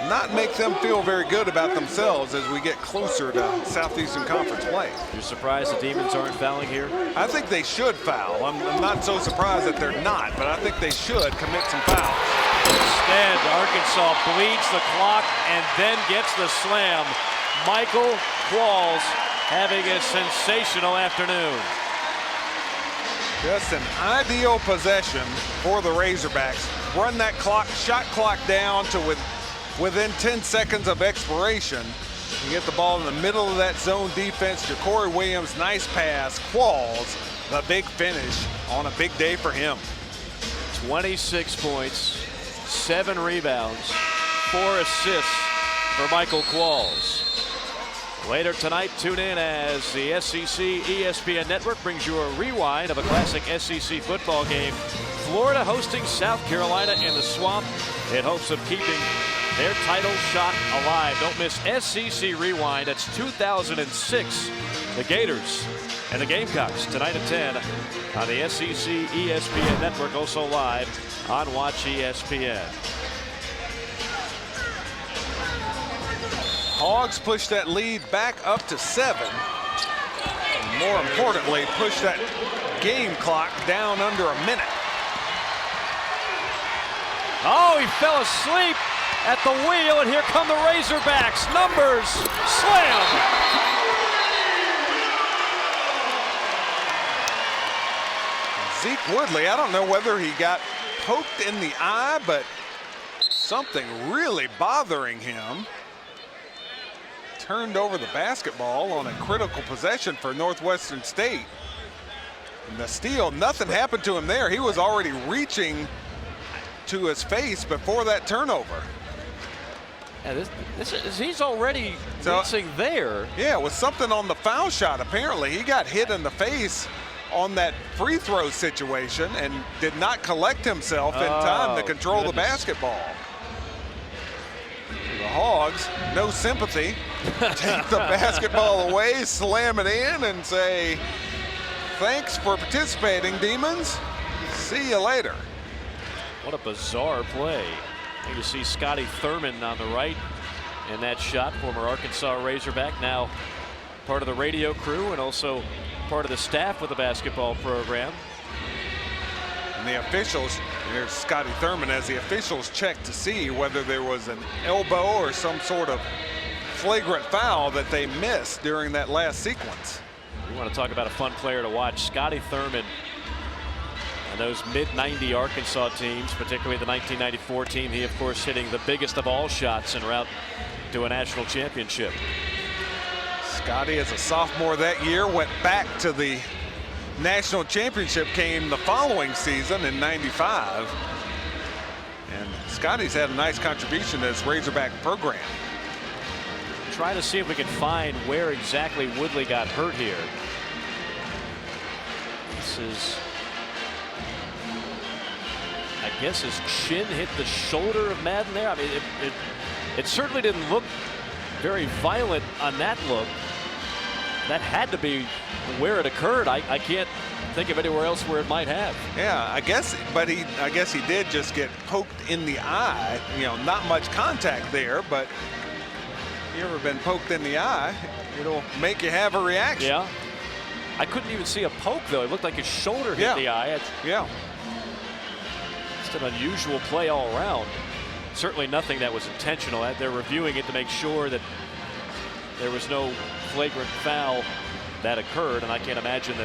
not make them feel very good about themselves as we get closer to Southeastern Conference play. You're surprised the Demons aren't fouling here? I think they should foul. I'm not so surprised that they're not, but I think they should commit some fouls. Instead, Arkansas bleeds the clock and then gets the slam. Michael Qualls having a sensational afternoon. Just an ideal possession for the Razorbacks. Run that clock, shot clock down to within 10 seconds of expiration. You get the ball in the middle of that zone defense. Ja'Cory Williams, nice pass. Qualls, the big finish on a big day for him. 26 points, 7 rebounds, 4 assists for Michael Qualls. Later tonight, tune in as the SEC ESPN Network brings you a rewind of a classic SEC football game Florida hosting South Carolina in the Swamp in hopes of keeping their title shot alive. Don't miss SEC Rewind. That's 2006. The Gators and the Gamecocks tonight at 10 on the SEC ESPN Network, also live on Watch ESPN. Hogs push that lead back up to 7. And more importantly, push that game clock down under a minute. Oh, he fell asleep at the wheel, and here come the Razorbacks. Numbers slam. Zeke Woodley, I don't know whether he got poked in the eye, but something really bothering him. Turned over the basketball on a critical possession for Northwestern State. And the steal, nothing happened to him there. He was already reaching to his face before that turnover. Yeah, he's already reaching there. Yeah, with something on the foul shot. Apparently, he got hit in the face on that free throw situation and did not collect himself in time to control the basketball. The Hogs, no sympathy, take the basketball away, slam it in, and say, thanks for participating, Demons. See you later. What a bizarre play. You see Scotty Thurman on the right in that shot, former Arkansas Razorback, now part of the radio crew and also part of the staff with the basketball program. And the officials, here's Scotty Thurman as the officials check to see whether there was an elbow or some sort of flagrant foul that they missed during that last sequence. You want to talk about a fun player to watch. Scotty Thurman and those mid-90 Arkansas teams, particularly the 1994 team. He, of course, hitting the biggest of all shots en route to a national championship. Scotty, as a sophomore that year, went back to the national championship game the following season in '95. And Scotty's had a nice contribution to his Razorback program. Trying to see if we can find where exactly Woodley got hurt here. This is, I guess his chin hit the shoulder of Madden there. I mean, it certainly didn't look very violent on that look. That had to be where it occurred. I can't think of anywhere else where it might have. Yeah, I guess he did just get poked in the eye. You know, not much contact there, but you ever been poked in the eye, it'll make you have a reaction. Yeah. I couldn't even see a poke, though. It looked like his shoulder hit the eye. Yeah. Just an unusual play all around. Certainly nothing that was intentional. They're reviewing it to make sure that there was no flagrant foul that occurred, and I can't imagine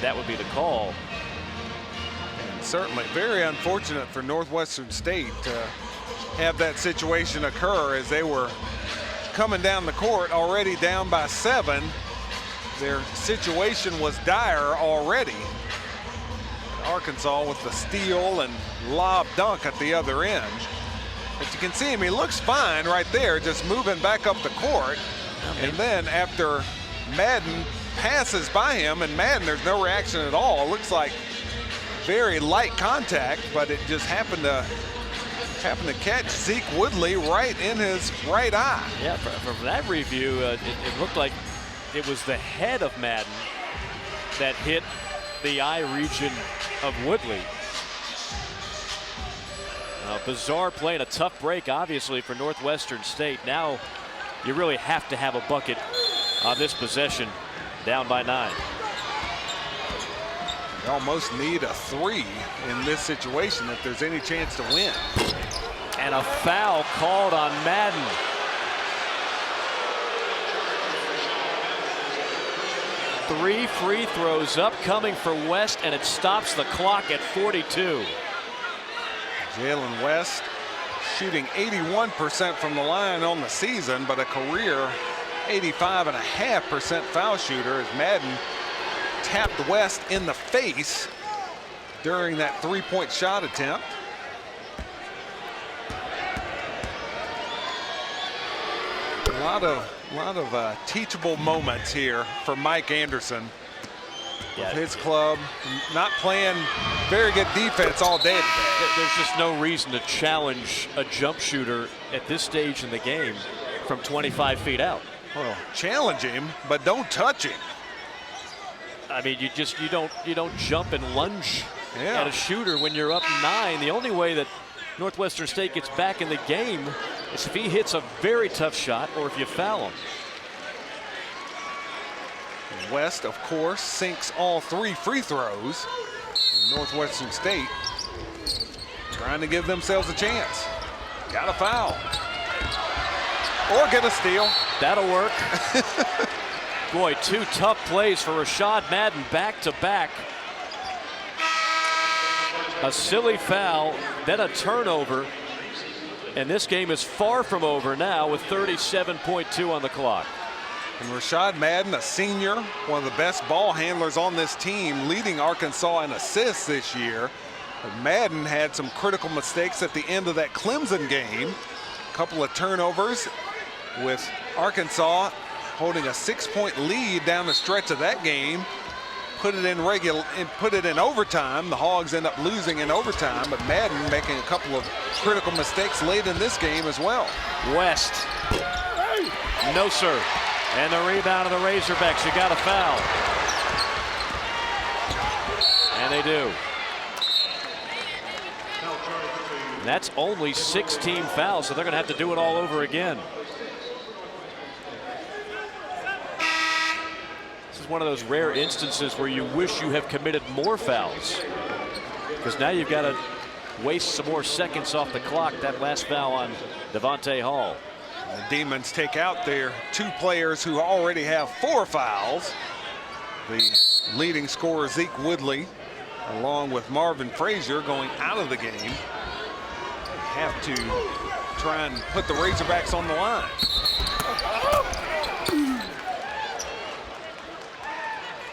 that would be the call. And certainly very unfortunate for Northwestern State to have that situation occur as they were coming down the court already down by 7. Their situation was dire already. Arkansas with the steal and lob dunk at the other end. But you can see him, he looks fine right there, just moving back up the court. And then after Madden passes by him, and Madden, there's no reaction at all. It looks like very light contact, but it just happened to catch Zeke Woodley right in his right eye. Yeah, from that review, it looked like it was the head of Madden that hit the eye region of Woodley. A bizarre play and a tough break, obviously, for Northwestern State. Now you really have to have a bucket on this possession, down by 9. You almost need a 3 in this situation if there's any chance to win. And a foul called on Madden. Three free throws upcoming for West, and it stops the clock at 42. Jalen West shooting 81% from the line on the season, but a career 85.5% foul shooter as Madden tapped West in the face during that 3-point shot attempt. A lot of teachable moments here for Mike Anderson. of his club. Not playing very good defense all day today. There's just no reason to challenge a jump shooter at this stage in the game from 25 feet out. Well, challenge him, but don't touch him. I mean, you don't jump and lunge Yeah. at a shooter when you're up 9. The only way that Northwestern State gets back in the game is if he hits a very tough shot or if you foul him. West, of course, sinks all 3 free throws. Northwestern State trying to give themselves a chance. Got a foul. Or get a steal. That'll work. Boy, 2 tough plays for Rashad Madden back to back. A silly foul, then a turnover. And this game is far from over now with 37.2 on the clock. And Rashad Madden, a senior, one of the best ball handlers on this team, leading Arkansas in assists this year. But Madden had some critical mistakes at the end of that Clemson game. A couple of turnovers with Arkansas holding a 6-point lead down the stretch of that game. Put it in overtime. The Hogs end up losing in overtime, but Madden making a couple of critical mistakes late in this game as well. West. No, sir. And the rebound of the Razorbacks. You got a foul. And they do. And that's only 16 fouls, so they're going to have to do it all over again. This is one of those rare instances where you wish you have committed more fouls, because now you've got to waste some more seconds off the clock. That last foul on Devontae Hall. The Demons take out their 2 players who already have 4 fouls. The leading scorer, Zeke Woodley, along with Marvin Frazier, going out of the game. Have to try and put the Razorbacks on the line.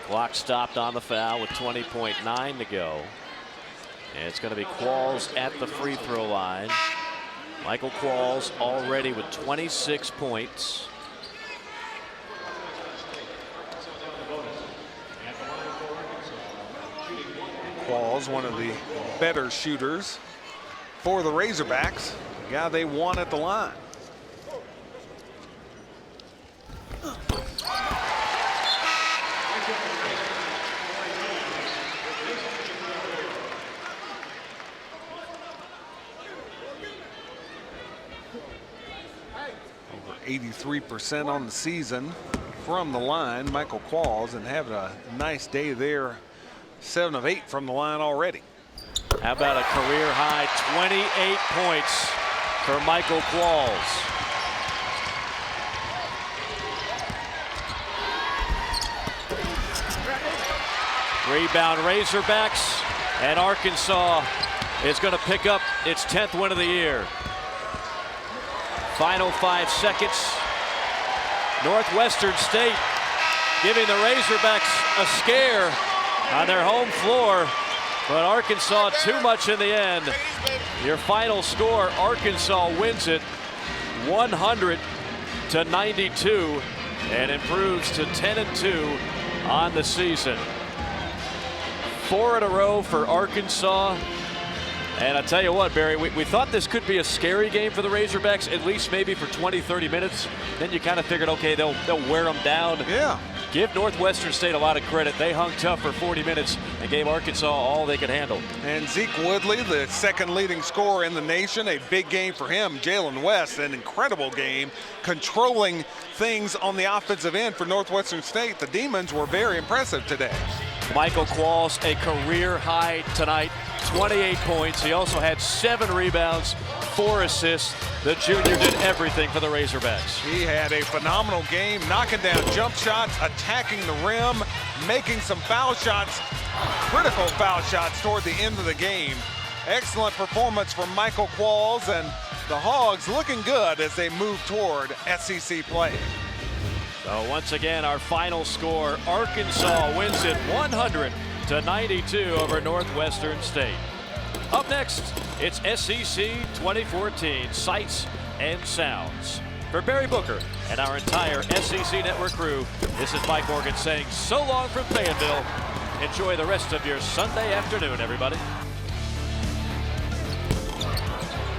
Clock stopped on the foul with 20.9 to go. And it's going to be Qualls at the free throw line. Michael Qualls already with 26 points. Qualls, one of the better shooters for the Razorbacks. The guy they want at the line. Over 83% on the season from the line, Michael Qualls, and having a nice day there. 7 of 8 from the line already. How about a career high 28 points for Michael Qualls. Rebound Razorbacks, and Arkansas is going to pick up its 10th win of the year. Final 5 seconds. Northwestern State giving the Razorbacks a scare on their home floor, but Arkansas too much in the end. Your final score, Arkansas wins it 100-92 and improves to 10-2 on the season. 4 in a row for Arkansas. And I tell you what, Barry, we thought this could be a scary game for the Razorbacks, at least maybe for 20-30 minutes. Then you kind of figured, okay, they'll wear them down. Yeah. Give Northwestern State a lot of credit. They hung tough for 40 minutes and gave Arkansas all they could handle. And Zeke Woodley, the second leading scorer in the nation, a big game for him. Jalen West, an incredible game, controlling things on the offensive end for Northwestern State. The Demons were very impressive today. Michael Qualls, a career high tonight, 28 points. He also had 7 rebounds, 4 assists. The junior did everything for the Razorbacks. He had a phenomenal game, knocking down jump shots, attacking the rim, making some foul shots, critical foul shots toward the end of the game. Excellent performance from Michael Qualls, and the Hogs looking good as they move toward SEC play. So once again, our final score, Arkansas wins it 100-92 over Northwestern State. Up next, it's SEC 2014 Sights and Sounds. For Barry Booker and our entire SEC Network crew, this is Mike Morgan saying so long from Fayetteville. Enjoy the rest of your Sunday afternoon, everybody.